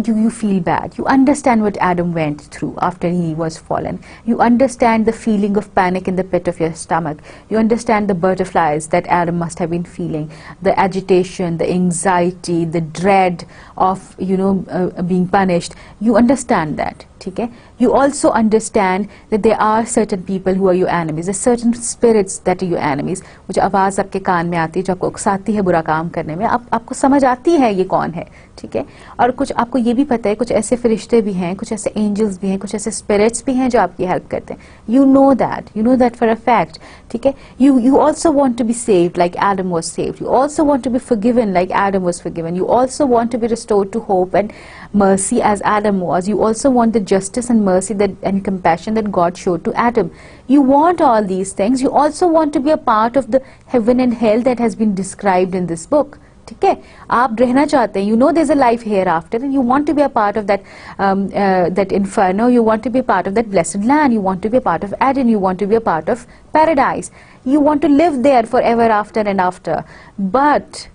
you feel bad. You understand what Adam went through after he was fallen. You understand the feeling of panic in the pit of your stomach. You understand the butterflies that Adam must have been feeling, the agitation, the anxiety, the dread of, being punished. You understand that. Okay? You also understand that there are certain people who are your enemies. There are certain spirits that are your enemies. वो जो आवाज़ आपके कान में आती है, जो आपको उकसाती है बुरा काम करने में, आपको समझ आती है ये कौन है. ठीक है. और कुछ आपको ये भी पता है, कुछ ऐसे फरिश्ते भी हैं, कुछ ऐसे एंजल्स भी हैं, कुछ ऐसे स्पिरिट्स भी हैं जो आपकी हेल्प करते हैं. You know that for a fact. ठीक है. You also want to be saved like Adam was saved. You also want to be forgiven like Adam was forgiven. You also want to be restored to hope and mercy as Adam was. You also want the justice and mercy and compassion that God showed to Adam. You want all these things. You also want to be a part of the heaven and hell that has been described in this book. ठीक है. आप रहना चाहते हैं. You know there's a life hereafter and you want to be a part of that inferno. You want to be a part of that blessed land. You want to be a part of Eden. You want to be a part of paradise. You want to live there forever after and after. But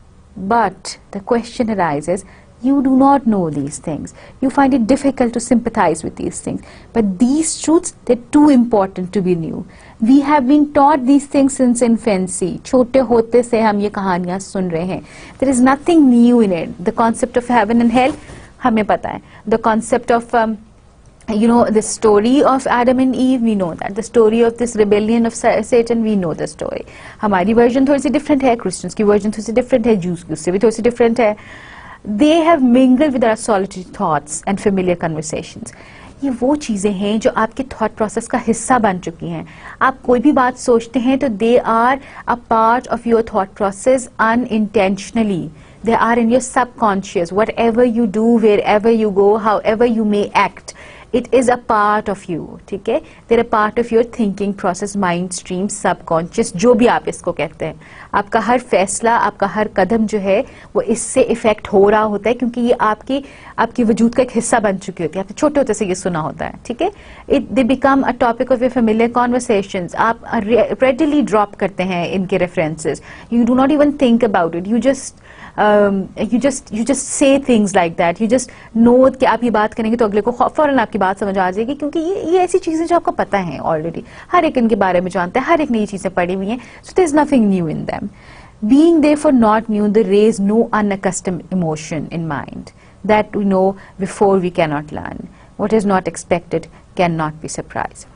the question arises, you do not know these things. You find it difficult to sympathize with these things. But these truths, they're too important to be new. We have been taught these things since infancy. छोटे होते से हम ये कहानियाँ सुन रहे हैं. There is nothing new in it. The concept of heaven and hell, हमें पता है. The concept of the story of Adam and Eve, we know that. The story of this rebellion of Satan, we know the story. हमारी version थोड़ी सी different है, Christians की version थोड़ी सी different है, Jews की उससे भी थोड़ी सी different है. They have mingled with our solitary thoughts and familiar conversations. ये वो चीज़ें हैं जो आपके thought process का हिस्सा बन चुकी हैं. आप कोई भी बात सोचते हैं तो they are a part of your thought process unintentionally. They are in your subconscious. Whatever you do, wherever you go, however you may act, it is a part of you. ठीक है. They're a part of your thinking process, mind stream, subconscious, जो भी आप इसको कहते हैं. आपका हर फैसला, आपका हर कदम जो है वो इससे इफेक्ट हो रहा होता है क्योंकि ये आपकी वजूद का एक हिस्सा बन चुकी होती है. आपने छोटे होते से ये सुना होता है. ठीक है. They become a topic of your familiar conversations. आप रेडिली ड्रॉप करते हैं इनके references. You do not even think about it. you just say things like that. You just know कि आप ये बात करेंगे तो अगले को फौरन आपकी बात समझ आ जाएगी क्योंकि ये ऐसी चीजें जो आपको पता है ऑलरेडी. हर एक इनके बारे में जानते हैं, हर एक नई चीजें पढ़ी हुई हैं. So there is nothing new in them. Being therefore not new, they raise no unaccustomed emotion in mind. That we know before we cannot learn. What is not expected cannot be surprised.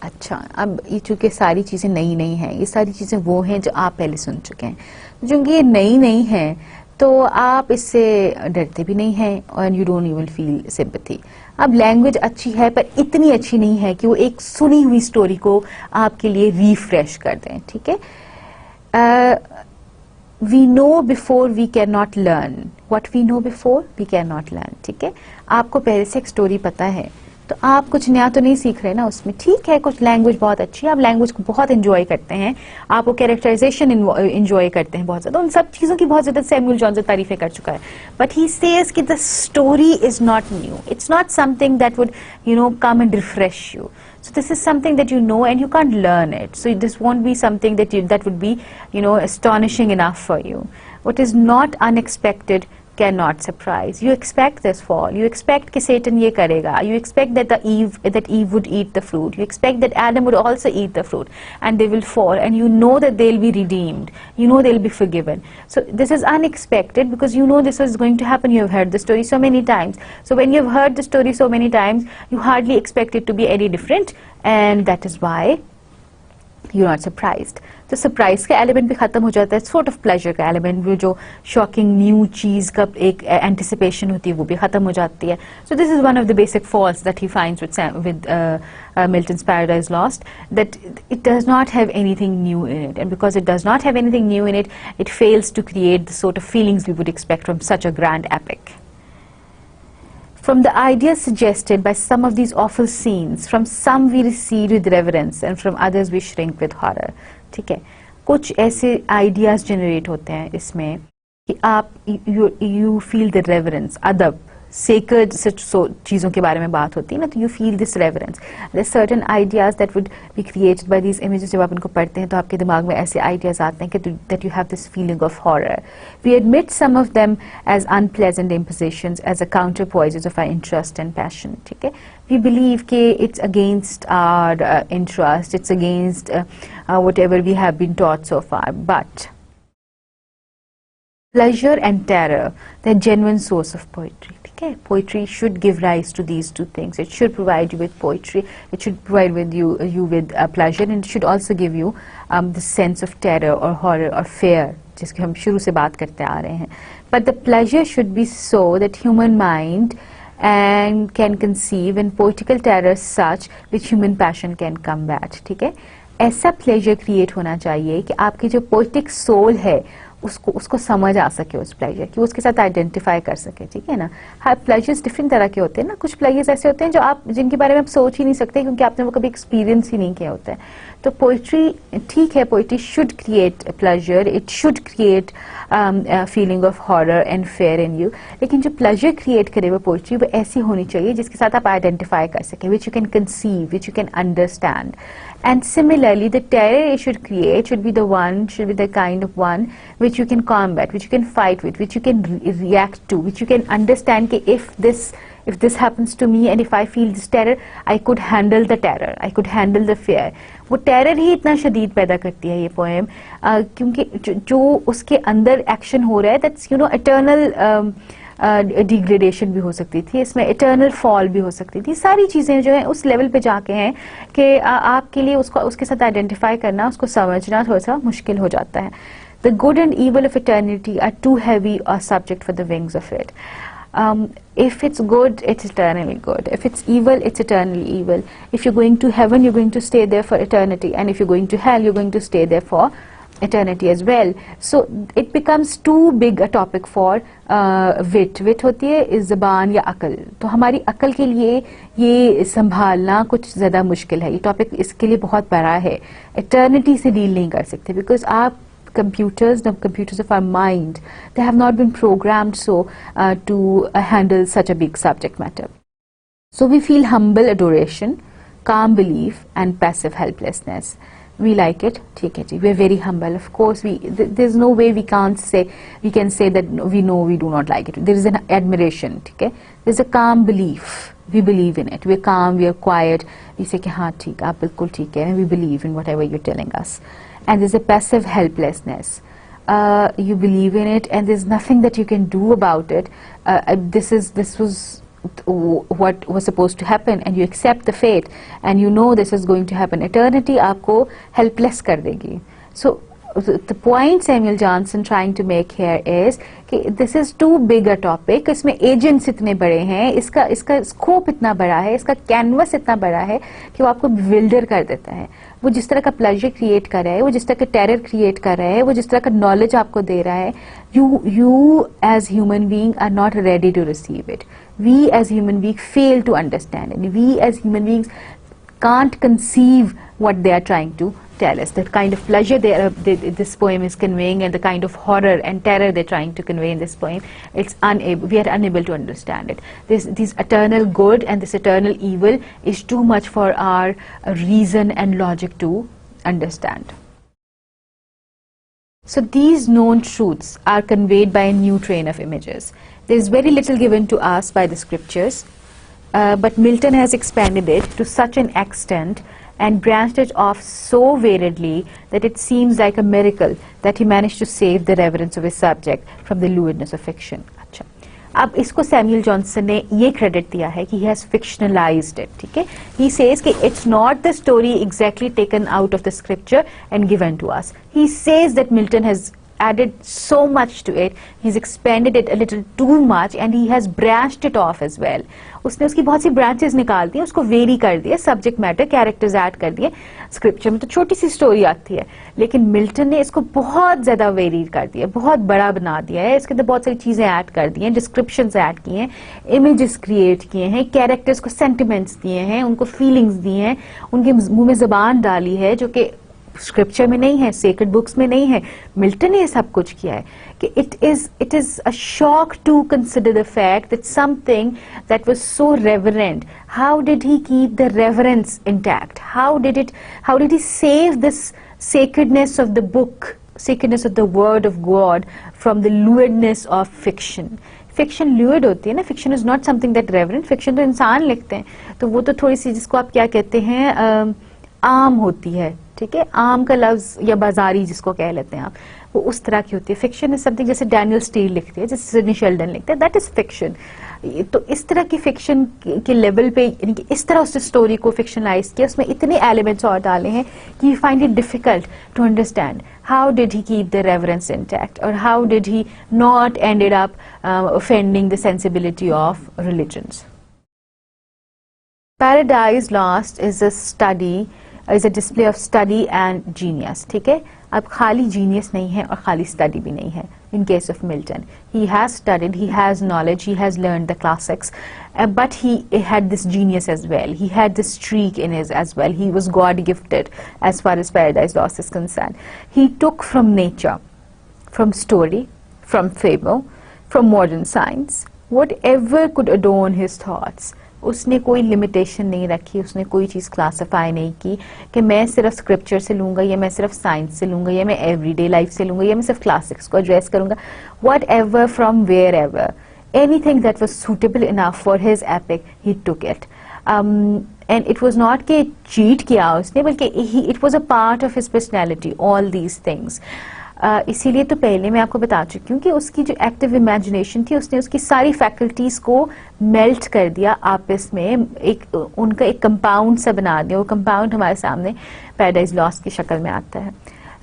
अच्छा, अब ये चूँकि सारी चीज़ें नई नहीं हैं, ये सारी चीज़ें वो हैं जो आप पहले सुन चुके हैं. चूँकि ये नई नहीं हैं तो आप इससे डरते भी नहीं हैं और you don't even feel sympathy. अब लैंग्वेज अच्छी है पर इतनी अच्छी नहीं है कि वो एक सुनी हुई स्टोरी को आपके लिए रिफ्रेश कर दें. ठीक है. We know before we can not learn. What we know before we can not learn. ठीक है. आपको पहले से एक स्टोरी पता है तो आप कुछ नया तो नहीं सीख रहे ना उसमें. ठीक है, कुछ लैंग्वेज बहुत अच्छी है, आप लैंग्वेज को बहुत एंजॉय करते हैं, आप वो कैरेक्टराइजेशन एंजॉय करते हैं बहुत ज्यादा. उन सब चीजों की बहुत ज्यादा सैमुअल जॉन्सन तारीफें कर चुका है. बट ही सेज कि the story is not new. It's not something that would come and refresh you. So this is something that you know and you can't learn it. So this won't be something that would be, astonishing enough for you. What is not unexpected cannot surprise. You expect this fall. You expect कि Satan ये करेगा. You expect that Eve would eat the fruit. You expect that Adam would also eat the fruit, and they will fall. And you know that they'll be redeemed. You know they'll be forgiven. So this is unexpected because you know this is going to happen. You have heard the story so many times. So when you have heard the story so many times, you hardly expect it to be any different, and that is why you're not surprised. तो surprise का element भी खत्म हो जाता है, sort of pleasure का element, वो जो शॉकिंग न्यू चीज का एक एंटिसिपेशन होती है वो भी खत्म हो जाती है. So this is one of the basic faults that he finds with Milton's Paradise Lost, that it does not have anything new in it, and because it does not have anything new in it, it fails to create the sort of feelings we would expect from such a grand epic. From the ideas suggested by some of these awful scenes, from some we recede with reverence and from others we shrink with horror. ठीक है, कुछ ऐसे ideas generate होते हैं इसमें कि आप you feel the reverence, अदब, sacred चीज़ों के बारे में बात होती है ना, तो you feel this reverence. There are certain ideas that would be created by these images. जब आप इनको पढ़ते हैं तो आपके दिमाग में ऐसे ideas आते हैं कि that you have this feeling of horror. We admit some of them as unpleasant impositions, as a counterpoises of our interest and passion. ठीक है, we believe कि it's against our interest, it's against whatever we have been taught so far, but pleasure and terror, the genuine source of poetry. Okay, poetry should give rise to these two things. It should provide you with poetry. It should provide you with pleasure, and it should also give you the sense of terror or horror or fear, जिसकी हम शुरू से बात करते आ रहे हैं. But the pleasure should be so that human mind and can conceive, and poetical terror such which human passion can combat. ठीक है, ऐसा प्लेजर क्रिएट होना चाहिए कि आपकी जो पोइटिक सोल है उसको समझ आ सके उस प्लेजर कि उसके साथ आइडेंटिफाई कर सके. ठीक है ना, हर प्लेजर्स डिफरेंट तरह के होते हैं ना. कुछ प्लेजर्स ऐसे होते हैं जो आप जिनके बारे में आप सोच ही नहीं सकते क्योंकि आपने वो कभी एक्सपीरियंस ही नहीं किया होता है. तो पोइट्री ठीक है, poetry should create pleasure, it should create feeling of horror and fair in you, लेकिन जो प्लेजर क्रिएट करे वो पोइट्री वो ऐसी होनी चाहिए जिसके साथ आप आइडेंटिफाई कर सके, which you can conceive, which you can understand. And similarly, the terror it should create should be the kind of one which you can combat, which you can fight with, which you can react to, which you can understand कि if this happens to me and if I feel this terror, I could handle the terror, I could handle the fear. वो terror ही इतना शदीद पैदा करती है ये poem, क्योंकि जो उसके अंदर action हो रहा है, that's eternal डिग्रेडेशन भी हो सकती थी, इसमें इटर्नल फॉल भी हो सकती थी. सारी चीज़ें जो हैं उस लेवल पे जाके हैं कि आपके लिए उसके साथ आइडेंटिफाई करना, उसको समझना थोड़ा सा मुश्किल हो जाता है. The good and evil of eternity are too heavy a subject for the wings of it. If it's good, it's eternally good. If it's evil, it's eternally evil. If you're going to heaven, you're going to stay there for eternity, and if you're going to hell, you're going to stay there for eternity as well. So it becomes too big a topic for wit. Wit होती है इस ज़बान या अकल, तो हमारी अकल के लिए ये संभालना कुछ ज़्यादा मुश्किल है. ये टॉपिक इसके लिए बहुत बड़ा है, eternity से डील नहीं कर सकते, बिकॉज आप the computers of our mind, they have not been programmed so to handle such a big subject matter. So we feel humble adoration, calm belief and passive helplessness. We like it, ठीक है जी, we are very humble. Of course, there's no way we can say that we know we do not like it. There is an admiration, ठीक है. There's a calm belief. We believe in it. We're calm. We are quiet. We say कि हाँ ठीक, आप बिल्कुल ठीक है. We believe in whatever you're telling us. And there's a passive helplessness. You believe in it, and there's nothing that you can do about it. This was what was supposed to happen, and you accept the fate, and you know this is going to happen. Eternity आपको helpless कर देगी. So the point Samuel Johnson trying to make here is कि this is too big a topic. इसमें agents इतने बड़े हैं, इसका scope इतना बड़ा है, इसका canvas इतना बड़ा है कि वो आपको bewilder कर देता है. वो जिस तरह का pleasure create कर रहा है, वो जिस तरह का terror create कर रहा है, वो जिस तरह का knowledge आपको दे रहा है, you as human being are not ready to receive it. We as human beings fail to understand it. We as human beings can't conceive what they are trying to tell us, the kind of pleasure this poem is conveying and the kind of horror and terror they're trying to convey in this poem, we are unable to understand it. This eternal good and this eternal evil is too much for our reason and logic to understand. So these known truths are conveyed by a new train of images. There is very little given to us by the scriptures, but Milton has expanded it to such an extent and branched it off so variedly that it seems like a miracle that he managed to save the reverence of his subject from the lewdness of fiction. अच्छा, अब इसको Samuel Johnson ने ये credit दिया है कि he has fictionalized it, ठीक है? He says कि it's not the story exactly taken out of the scripture and given to us. He says that Milton has added so much to it, he's expanded it a little too much and he has branched it off as well. उसने उसकी बहुत सी branches निकाल दी, उसको very कर दिया, subject matter, characters add कर दिए. Scripture में तो छोटी सी स्टोरी आती है, लेकिन मिल्टन ने इसको बहुत ज्यादा वेरी कर दिया, बहुत बड़ा बना दिया है. इसके अंदर बहुत सारी चीजें ऐड कर दी हैं, डिस्क्रिप्शंस ऐड किए हैं, इमेजेस क्रिएट किए हैं, कैरेक्टर्स को सेंटिमेंट्स दिए हैं, उनको फीलिंग्स दी हैं, उनके मुंह में जबान डाली है जो कि स्क्रिप्चर में नहीं है, सेक्रेड बुक्स में नहीं है. मिल्टन ने ये सब कुछ किया है कि it is a shock to consider the fact that something that was so reverent, how did he keep the reverence intact? How did he save this sacredness of the book, sacredness of the word of God from the lewdness of fiction? Fiction lewd होती है ना, fiction is not something that reverent. Fiction तो इंसान लिखते हैं, तो वो तो थोड़ी सी जिसको आप क्या कहते हैं आम होती है, ठीक है? आम का लफ्ज या बाजारी जिसको कह लेते हैं आप, वो उस तरह की होती है. फिक्शन इज समथिंग जैसे डैनियल स्टील लिखते हैं, जैसे सिडनी शेल्डन लिखते हैं, दैट इज फिक्शन. तो इस तरह की फिक्शन के लेवल पे, यानी कि इस तरह उसने स्टोरी को फिक्शनलाइज किया, उसमें इतने एलिमेंट्स और डाले हैं कि you find it difficult to understand how did he keep the reverence intact, or how did he not ended up offending the sensibility of religions. Paradise Lost is a display of study and genius, ठीक है? अब खाली genius नहीं है और खाली study भी नहीं है. In case of Milton, he has studied, he has knowledge, he has learned the classics, but he had this genius as well. He had this streak in his as well. He was God gifted as far as Paradise Lost is concerned. He took from nature, from story, from fable, from modern science, whatever could adorn his thoughts. उसने कोई limitation नहीं रखी, उसने कोई चीज़ classify नहीं की कि मैं सिर्फ स्क्रिप्चर से लूँगा, या मैं सिर्फ साइंस से लूँगा, या मैं एवरीडे लाइफ से लूँगा, या मैं सिर्फ क्लासिक्स को एड्रेस करूँगा. Whatever from wherever, anything that was suitable enough for his epic, he took it. And it was not कि चीट किया उसने, बल्कि it was a part of his personality, all these things. इसीलिए तो पहले मैं आपको बता चुकी हूँ कि उसकी जो एक्टिव इमेजिनेशन थी, उसने उसकी सारी फैकल्टीज को मेल्ट कर दिया आपस में, उनका एक कंपाउंड सा बना दिया. वो कंपाउंड हमारे सामने पैराडाइज लॉस्ट की शक्ल में आता है.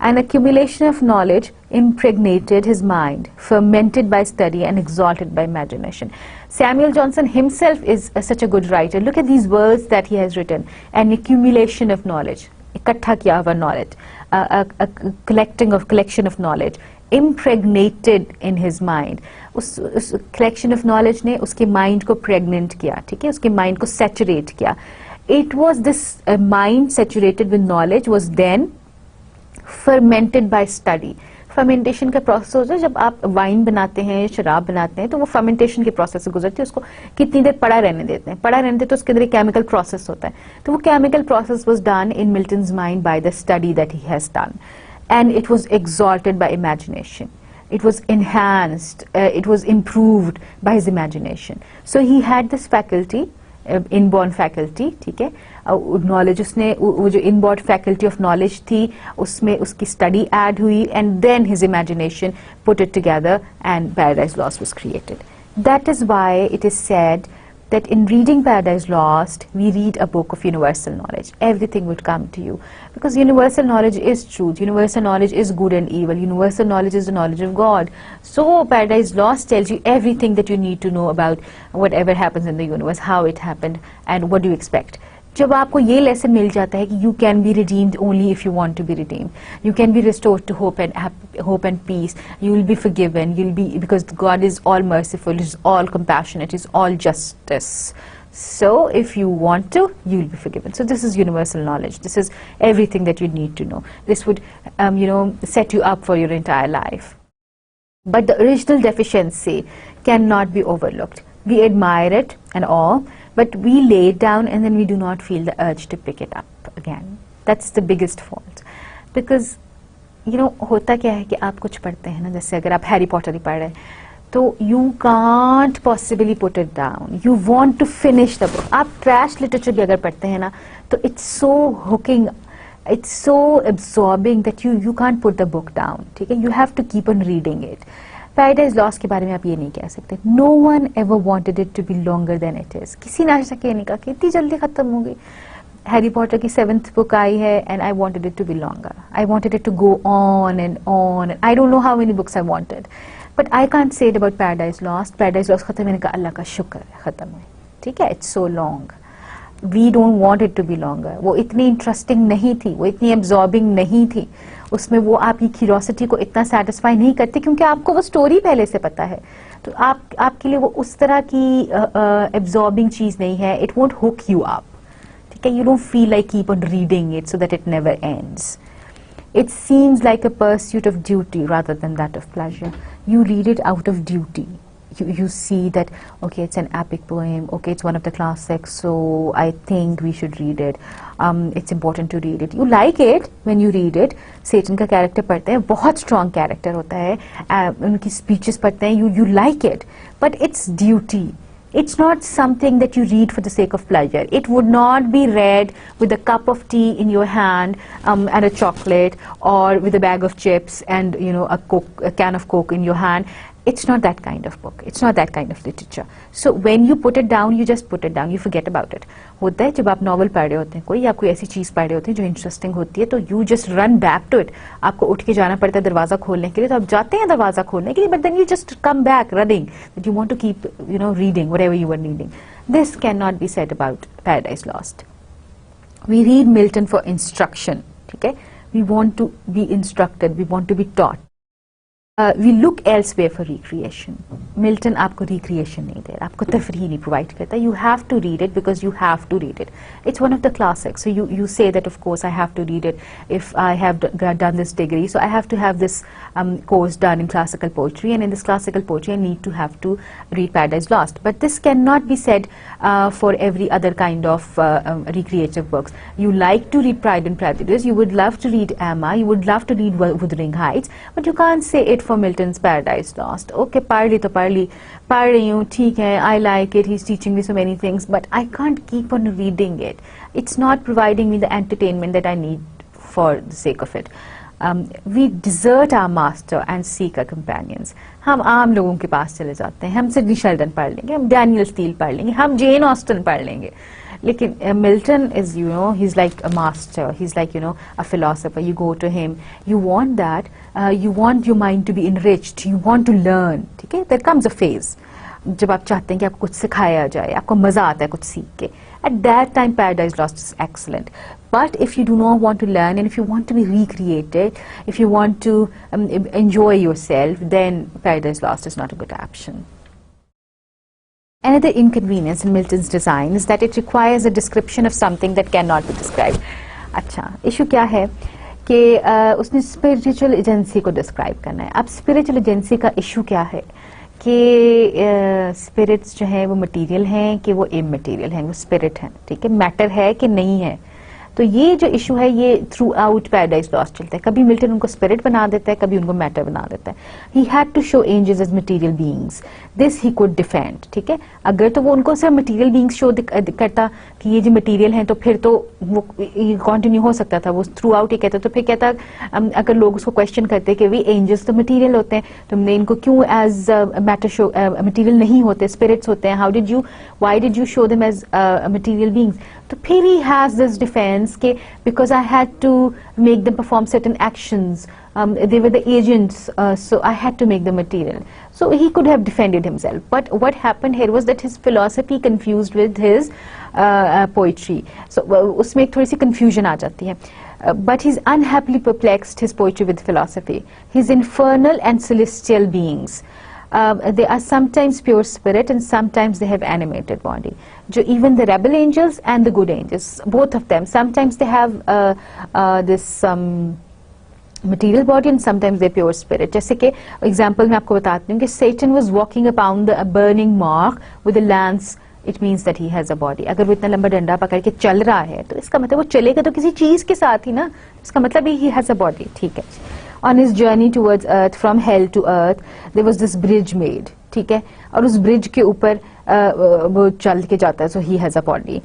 An accumulation of knowledge impregnated his mind, fermented by study and exalted by imagination. Samuel Johnson himself is such a good writer. Look at these words that he has written. An accumulation of knowledge. इकट्ठा किया हुआ knowledge. A collection of knowledge. Impregnated in his mind. उस collection of knowledge ने उसके mind को pregnant किया, ठीक है? उसके mind को saturate किया. It was this mind saturated with knowledge was then fermented by study. Fermentation का प्रोसेस होता है, जब आप वाइन बनाते हैं, शराब बनाते हैं, तो वो फर्मेंटेशन के प्रोसेस से गुजरती है. उसको कितनी देर पड़ा रहने देते हैं, पड़ा रहने देते तो उसके अंदर एक केमिकल प्रोसेस होता है. तो वो chemical process was done in Milton's mind by the study that he has done, and it was exalted by imagination. It was enhanced, it was improved by his imagination. So he had this faculty, inborn faculty, ठीक है? Knowledge उसने, वो जो inborn faculty of knowledge थी, उसमें उसकी study add हुई, and then his imagination put it together and Paradise Lost was created. That is why it is said that in reading Paradise Lost, we read a book of universal knowledge. Everything would come to you, because universal knowledge is truth, universal knowledge is good and evil, universal knowledge is the knowledge of God. So Paradise Lost tells you everything that you need to know about whatever happens in the universe, how it happened, and what do you expect. जब आपको ये lesson मिल जाता है कि you can be redeemed only if you want to be redeemed, you can be restored to hope and peace, you will be forgiven, you'll be, because God is all merciful, is all compassionate, is all justice. So if you want to, you'll be forgiven. So this is universal knowledge. This is everything that you need to know. This would set you up for your entire life. But the original deficiency cannot be overlooked. We admire it and all, but we lay it down and then we do not feel the urge to pick it up again. That's the biggest fault. Because होता क्या है कि आप कुछ पढ़ते हैं ना, जैसे अगर आप हैरी पॉटर ही पढ़ रहे हैं, तो you can't possibly put it down. You want to finish the book. आप trash literature भी अगर पढ़ते हैं ना, तो it's so hooking, it's so absorbing that you can't put the book down. ठीक है? You have to keep on reading it. Paradise Lost के बारे में आप ये नहीं कह सकते. No one ever wanted it to be longer than it is. किसी ने आज तक ये नहीं कहा कि इतनी जल्दी खत्म हो गई. हैरी पॉटर की 7th book आई है and I wanted it to be longer. I wanted it to go on and on. I don't know how many books I wanted. But I can't say it about Paradise Lost. Paradise Lost खत्म मैंने कहा अल्लाह का शुक्र है खत्म है. ठीक है? It's so long. We don't want it to be longer. वो इतनी इंटरेस्टिंग नहीं थी, वो इतनी एब्जॉर्बिंग नहीं थी, उसमें वो आपकी क्यूरियोसिटी को इतना सेटिस्फाई नहीं करती क्योंकि आपको वो स्टोरी पहले से पता है. तो आपके लिए वो उस तरह की एब्जॉर्बिंग चीज नहीं है. It won't hook you up. ठीक है? You don't feel like keep on reading it so that it never ends. It seems like a pursuit of duty rather than that of pleasure. You read it out of duty. You see that, okay, it's an epic poem, okay, it's one of the classics, so I think we should read it. It's important to read it. You like it when you read it. Satan का character पढ़ते हैं, बहुत strong character होता है, उनकी speeches पढ़ते हैं, you like it, but it's duty. It's not something that you read for the sake of pleasure. It would not be read with a cup of tea in your hand and a chocolate, or with a bag of chips and a can of Coke in your hand. It's not that kind of book. It's not that kind of literature. So when you put it down, you just put it down. You forget about it. होता है जब आप novel पढ़ रहे होते हैं कोई, या कोई ऐसी चीज़ पढ़ रहे होते हैं जो इंटरेस्टिंग होती है, तो you just run back to it. आपको उठ के जाना पड़ता है दरवाज़ा खोलने के लिए, तो आप जाते हैं दरवाज़ा खोलने के लिए, but then you just come back running that you want to keep reading whatever you are reading. This can not be said about Paradise Lost. We read Milton for instruction. ठीक है? We want to be instructed, we want to be taught. We look elsewhere for recreation. Milton आपको recreation नहीं दे रहा, आपको तफरीह नहीं provide करता. You have to read it because you have to read it. It's one of the classics. So you say that of course I have to read it if I have done this degree. So I have to have this course done in classical poetry, and in this classical poetry I need to have to read Paradise Lost. But this cannot be said for every other kind of recreative works. You like to read Pride and Prejudice, you would love to read Emma, you would love to read Wuthering Heights, but you can't say it for Milton's Paradise Lost. Okay, पढ़ रही हूँ, ठीक है, I like it, he's teaching me so many things, but I can't keep on reading it. It's not providing me the entertainment that I need for the sake of it. We desert our master and seek our companions. हम आम लोगों के पास चले जाते हैं, हम Sidney Sheldon पढ़ लेंगे, हम डैनियल स्टील पढ़ लेंगे, हम जेन ऑस्टन पढ़ लेंगे. लेकिन Milton is, he's like a master, he's like, a philosopher. You go to him, you want that, you want your mind to be enriched, you want to learn. ठीक है? There comes a phase जब आप चाहते हैं कि आपको कुछ सिखाया जाए, आपको मजा आता है कुछ सीख के. At that time Paradise Lost is excellent. But if you do not want to learn, and if you want to be recreated, if you want to enjoy yourself, then Paradise Lost is not a good option. Another inconvenience in Milton's design is that it requires a description of something that cannot be described. अच्छा, issue क्या है कि उसने spiritual agency को describe करना है. अब spiritual agency का issue क्या है कि spirits जो हैं वो material हैं कि वो immaterial हैं, वो spirit हैं. ठीक है? matter है कि नहीं है. तो ये जो इशू है ये थ्रू आउट पैराडाइज लॉस्ट चलता है. कभी मिल्टन उनको स्पिरिट बना देता है, कभी उनको मैटर बना देता है. He had to show angels as material beings. This he could defend. ठीक है? अगर तो वो उनको सिर्फ मटेरियल बीइंग्स शो करता कि ये जो मटेरियल हैं, तो फिर तो वो कंटिन्यू हो सकता था. वो थ्रू आउट ही कहता. तो फिर कहता अगर लोग उसको क्वेश्चन करते कि वी एंजल्स तो मटीरियल होते हैं, तुमने इनको क्यों एज मैटर शो मटीरियल नहीं होते, स्पिरिट्स होते हैं, why did you show them as material beings. तो फिर ही हैज दिस डिफेंस के because I had to make them perform certain actions, they were the agents, so I had to make the material. So he could have defended himself, but what happened here was that his philosophy confused with his poetry. So उसमें एक थोड़ी सी confusion आ जाती है. But he's unhappily perplexed his poetry with philosophy. His infernal and celestial beings. they are sometimes pure spirit and sometimes they have animated body. Even the rebel angels and the good angels, both of them, sometimes they have this material body and sometimes they're pure spirit. जैसे कि example मैं आपको बताती हूँ कि Satan was walking upon the burning mark with a lance. It means that he has a body. अगर वो इतना लंबा डंडा पकड़ के चल रहा है तो इसका मतलब वो चलेगा तो किसी चीज के साथ ही ना, इसका मतलब he has a body. ठीक है. On his journey towards earth, from hell to earth, there was this bridge made. ठीक है. और उस ब्रिज के ऊपर वो चल के जाता है, so he has a body.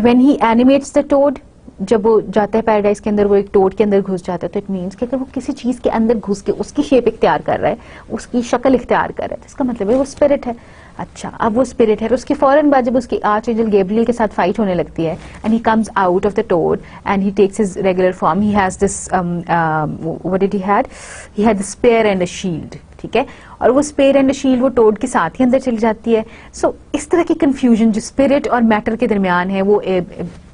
When he animates the toad, जब वो जाता है पैराडाइज के अंदर, वो एक टोड के अंदर घुस जाता है, तो इट मीन्स कि अगर वो किसी चीज के अंदर घुस के उसकी शेप इख्तियार कर रहा है, उसकी शक्ल इख्तियार कर रहा है, तो इसका मतलब है वो स्पिरिट है. अच्छा, अब वो स्पिरिट है, उसके फौरन बाद जब उसकी आर्चएंजल गैब्रियल के साथ फाइट होने लगती है, and he comes out of the toad and he takes his regular form, he has this what did he had the spear and a shield. ठीक है. और वो स्पेयर एंड शील्ड वो टोड के साथ ही अंदर चली जाती है. सो इस तरह की कंफ्यूजन जो स्पिरिट और मैटर के दरमियान है वो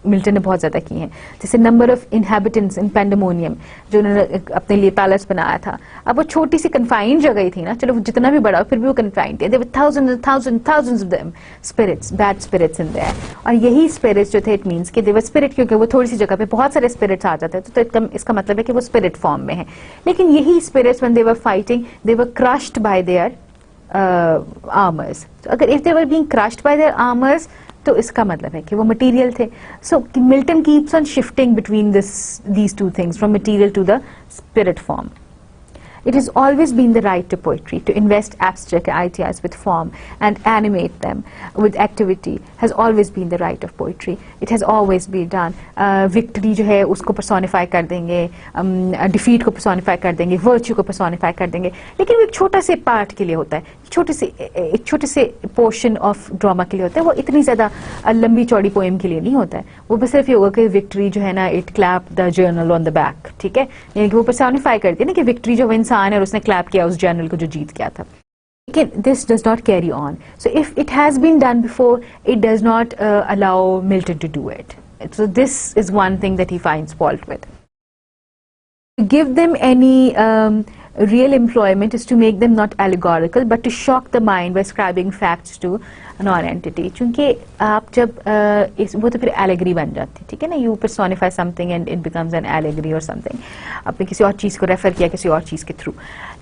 मिल्टन ने बहुत ज्यादा की है. जैसे number of inhabitants in pandemonium, जो उन्होंने अपने लिए पैलेस बनाया था, अब वो छोटी सी कन्फाइंड जगह थी ना, चलो जितना भी बड़ा फिर भी वो कन्फाइंड थे. There were thousands of them spirits, bad spirits in there. और यही स्पिरिट्स जो थे, इट मींस कि देवर स्पिरिट, क्योंकि वो थोड़ी सी जगह पे बहुत सारे स्पिरिट्स आ जाते हैं, तो इसका मतलब है कि वो स्पिरिट फॉर्म में है. लेकिन यही spirits when they were fighting, they were crushed by their armours. अगर if they were being crushed by their armours, तो इसका मतलब है कि वो मटेरियल थे. So Milton keeps on shifting between these two things, from material to the spirit form. It has always been the right to poetry to invest abstract ideas with form and animate them with activity. Has always been the right of poetry. It has always been done. Victory जो है उसको personify कर देंगे, defeat को personify कर देंगे, virtue को personify कर देंगे, लेकिन वो एक छोटा से part के लिए होता है, एक छोटे से portion of drama के लिए होता है. वो इतनी ज्यादा लंबी चौड़ी poem के लिए नहीं होता है. वो बस सिर्फ ये होगा कि victory जो है ना, it clapped the journal on the back. ठीक है. यानी कि वो personify करती है ना कि victory जो इंसान है और उसने क्लैप किया उस जर्नल को जो जीत गया था. This does not carry on. So if it has been done before, it does not allow Milton to do it. So this is one thing that he finds fault with. To give them any real employment is to make them not allegorical, but to shock the mind by ascribing facts to a non-entity. क्योंकि आप जब वो तो फिर allegory बन जाती, ठीक है ना, you personify something and it becomes an allegory or something. आपने किसी और चीज को रेफर किया किसी और चीज के थ्रू.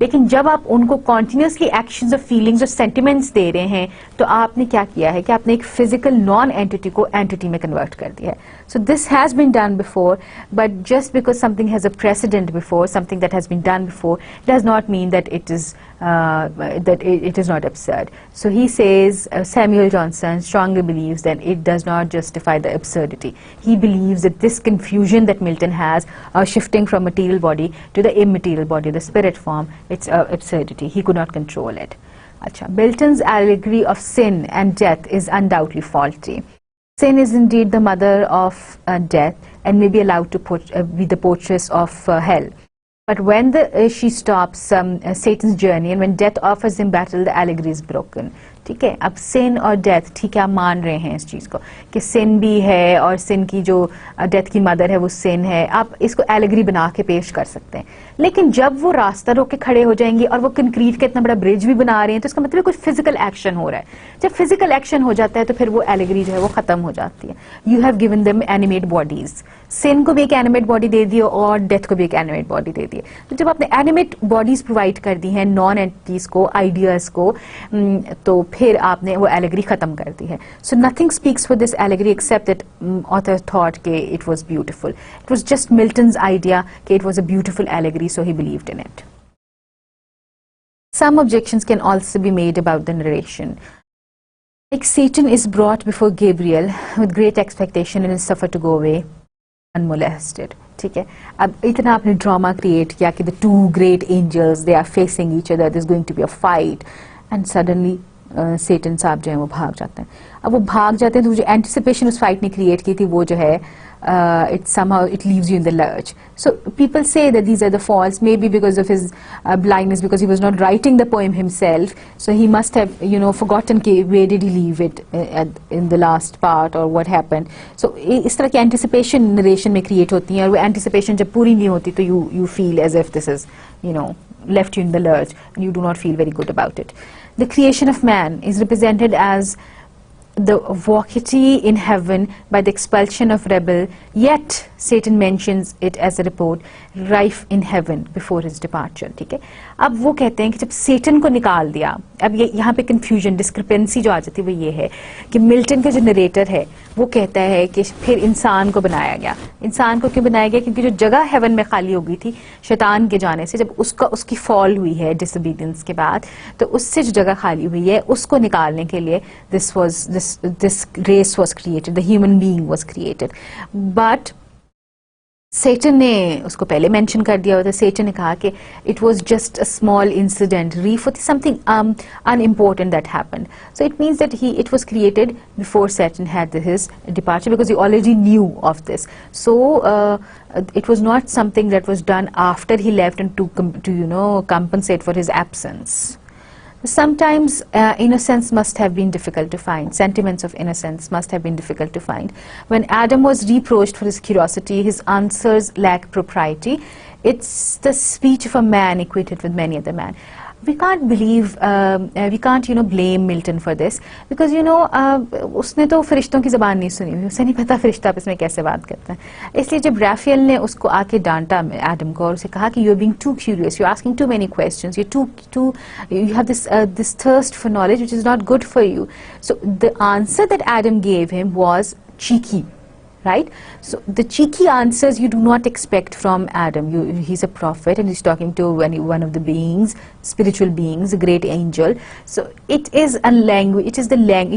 लेकिन जब आप उनको continuously actions और feelings और sentiments दे रहे हैं, तो आपने क्या किया है कि आपने एक physical non-entity को entity में convert कर दिया है. So this has been done before, but just because something has a precedent before, something that has been done before, does not mean that it is not absurd. So he says, Samuel Johnson strongly believes that it does not justify the absurdity. He believes that this confusion that Milton has, shifting from material body to the immaterial body, the spirit form, it's absurdity. He could not control it. Achha. Milton's allegory of sin and death is undoubtedly faulty. Sin is indeed the mother of death and may be allowed to be the portress of hell. But when she stops Satan's journey and when death offers him battle, the allegory is broken. ठीक है. अब sin और death, ठीक है, आप मान रहे हैं इस चीज को कि sin भी है और sin की जो death की mother है वो sin है, आप इसको allegory बना के पेश कर सकते हैं. लेकिन जब वो रास्ता रोक के खड़े हो जाएंगे और वो कंक्रीट का इतना बड़ा ब्रिज भी बना रहे हैं, तो इसका मतलब कुछ फिजिकल एक्शन हो रहा है. जब फिजिकल एक्शन हो जाता है तो फिर वो allegory जो है वो खत्म हो जाती है. You have given them animate bodies. sin को भी एक animate body दे दी और death को भी एक animate body दे दी. तो जब आपने animate bodies provide कर दी हैं non entities को, ideas को, तो फिर आपने वो allegory खत्म कर दी है. So nothing speaks for this allegory except that author thought कि it was beautiful. It was just Milton's idea कि it was a beautiful allegory, so he believed in it. Some objections can also be made about the narration. Like Satan is brought before Gabriel with great expectation and is suffered to go away unmolested. ठीक है. अब इतना आपने drama create किया कि the two great angels, they are facing each other, there's going to be a fight, and suddenly सेटन साहब जो है वो भाग जाते हैं. अब वो भाग जाते हैं तो जो एंटिसिपेशन उस फाइट ने क्रिएट की थी वो जो है it somehow it leaves you in the lurch. So people say that these are the faults, maybe because of his blindness, because he was not writing the poem himself, so he must have forgotten where did he leave it in the last part or what happened. So इस तरह की anticipation narration में create होती है और वो anticipation जब पूरी नहीं होती तो you feel as if this is left you in the lurch and you do not feel very good about it. The creation of man is represented as the vacuity in heaven by the expulsion of rebel, yet Satan mentions it as a report rife in heaven before his departure. ठीक है, अब वो कहते हैं कि जब सेटन को निकाल दिया, अब ये यहाँ पे कंफ्यूजन डिस्क्रिपेंसी जो आ जाती है वो ये है कि मिल्टन का जो नरेटर है वो कहता है कि फिर इंसान को बनाया गया। इंसान को क्यों बनाया गया? क्योंकि जो जगह हेवन में खाली हो गई थी शैतान के जाने से, जब उसकी फॉल हुई है डिसोबीडियंस के बाद, तो उससे जो जगह खाली हुई है उसको निकालने के लिए this race was created, the human being was created. But Satan ने उसको पहले मेंशन कर दिया होता, Satan ने कहा कि it was just a small incident, something unimportant that happened. So it means that it was created before Satan had his departure, because he already knew of this. So it was not something that was done after he left and to compensate for his absence. Sometimes innocence must have been difficult to find. Sentiments of innocence must have been difficult to find. When Adam was reproached for his curiosity, his answers lack propriety. It's the speech of a man equated with many other men. We can't believe, we can't blame Milton for this, because उसने तो फरिश्तों की ज़बान नहीं सुनी, उसे नहीं पता फरिश्ता आपस में कैसे बात करता है। इसलिए जब राफेल ने उसको आके डांटा एडम को और उसे कहा कि you are being too curious, you are asking too many questions, you have this thirst for knowledge which is not good for you. So the answer that Adam gave him was cheeky. Right? So the cheeky answers you do not expect from Adam. He's a prophet and he's talking to one of the beings, spiritual beings, a great angel. So it is a language, it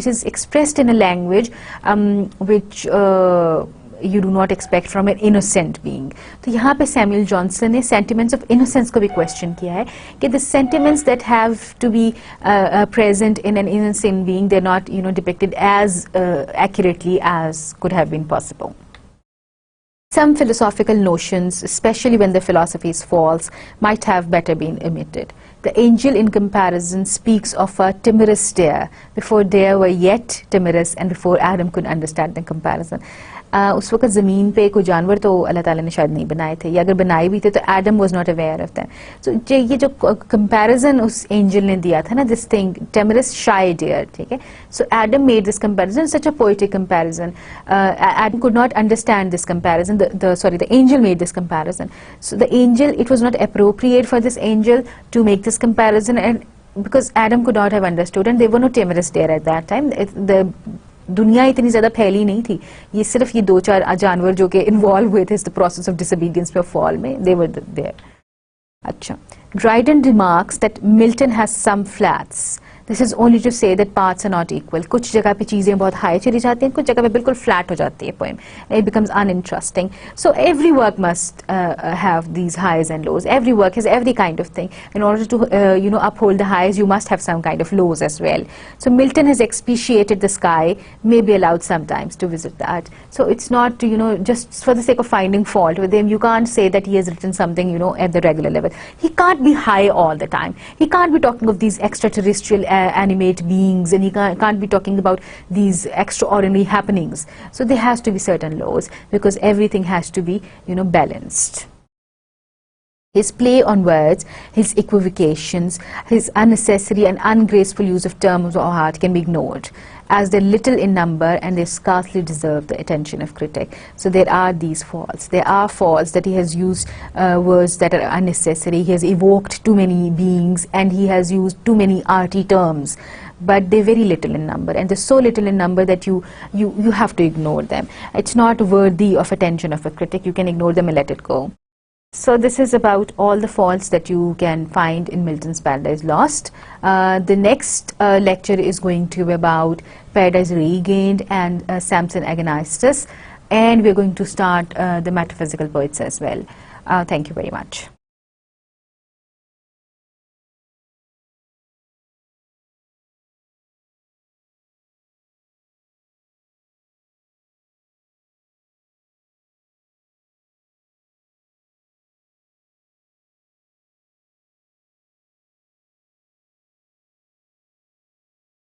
is expressed in a language which you do not expect from an innocent being. तो यहाँ पे Samuel Johnson ने sentiments of innocence को भी question किया है कि the sentiments that have to be present in an innocent being, they're not depicted as accurately as could have been possible. Some philosophical notions, especially when the philosophy is false, might have better been omitted. The angel in comparison speaks of a timorous deer, before deer were yet timorous and before Adam could understand the comparison. उस वक्त ज़मीन पे कोई जानवर तो अल्लाह ताला ने शायद नहीं बनाए थे, या अगर बनाए भी थे तो Adam was not aware of that. So ये जो कंपैरिजन उस एंजल ने दिया था ना, this thing timorous shy dear, ठीक है. So Adam made this comparison, such a poetic comparison. Adam could not understand this comparison, the angel made this comparison. So the angel, it was not appropriate for this angel to make this comparison, and because Adam could not have understood, and they were no timorous deer at that time. The दुनिया इतनी ज़्यादा फैली नहीं थी, ये सिर्फ ये 2-4 जानवर जो कि इन्वॉल्व हुए थे इस प्रोसेस ऑफ डिसोबीडियंस पे फॉल में, दे वर देयर. अच्छा, Dryden remarks that Milton has some flats. This is only to say that parts are not equal. कुछ जगह पे चीज़ें बहुत हाई चली जाती हैं, कुछ जगह पे बिल्कुल फ्लैट हो जाती है poem. It becomes uninteresting. So every work must have these highs and lows. Every work has every kind of thing. In order to uphold the highs, you must have some kind of lows as well. So Milton has expatiated the sky, may be allowed sometimes to visit that. So it's not just for the sake of finding fault with him. You can't say that he has written something at the regular level. He can't be high all the time. He can't be talking of these extraterrestrial animate beings, and he can't be talking about these extraordinary happenings. So there has to be certain laws, because everything has to be balanced. His play on words, his equivocations, his unnecessary and ungraceful use of terms of art can be ignored, as they're little in number and they scarcely deserve the attention of critic. So there are these faults. There are faults that he has used words that are unnecessary. He has evoked too many beings, and he has used too many arty terms. But they're very little in number, and they're so little in number that you have to ignore them. It's not worthy of attention of a critic. You can ignore them and let it go. So this is about all the faults that you can find in Milton's Paradise Lost. The next lecture is going to be about Paradise Regained and Samson Agonistes, and we're going to start the metaphysical poets as well. Thank you very much.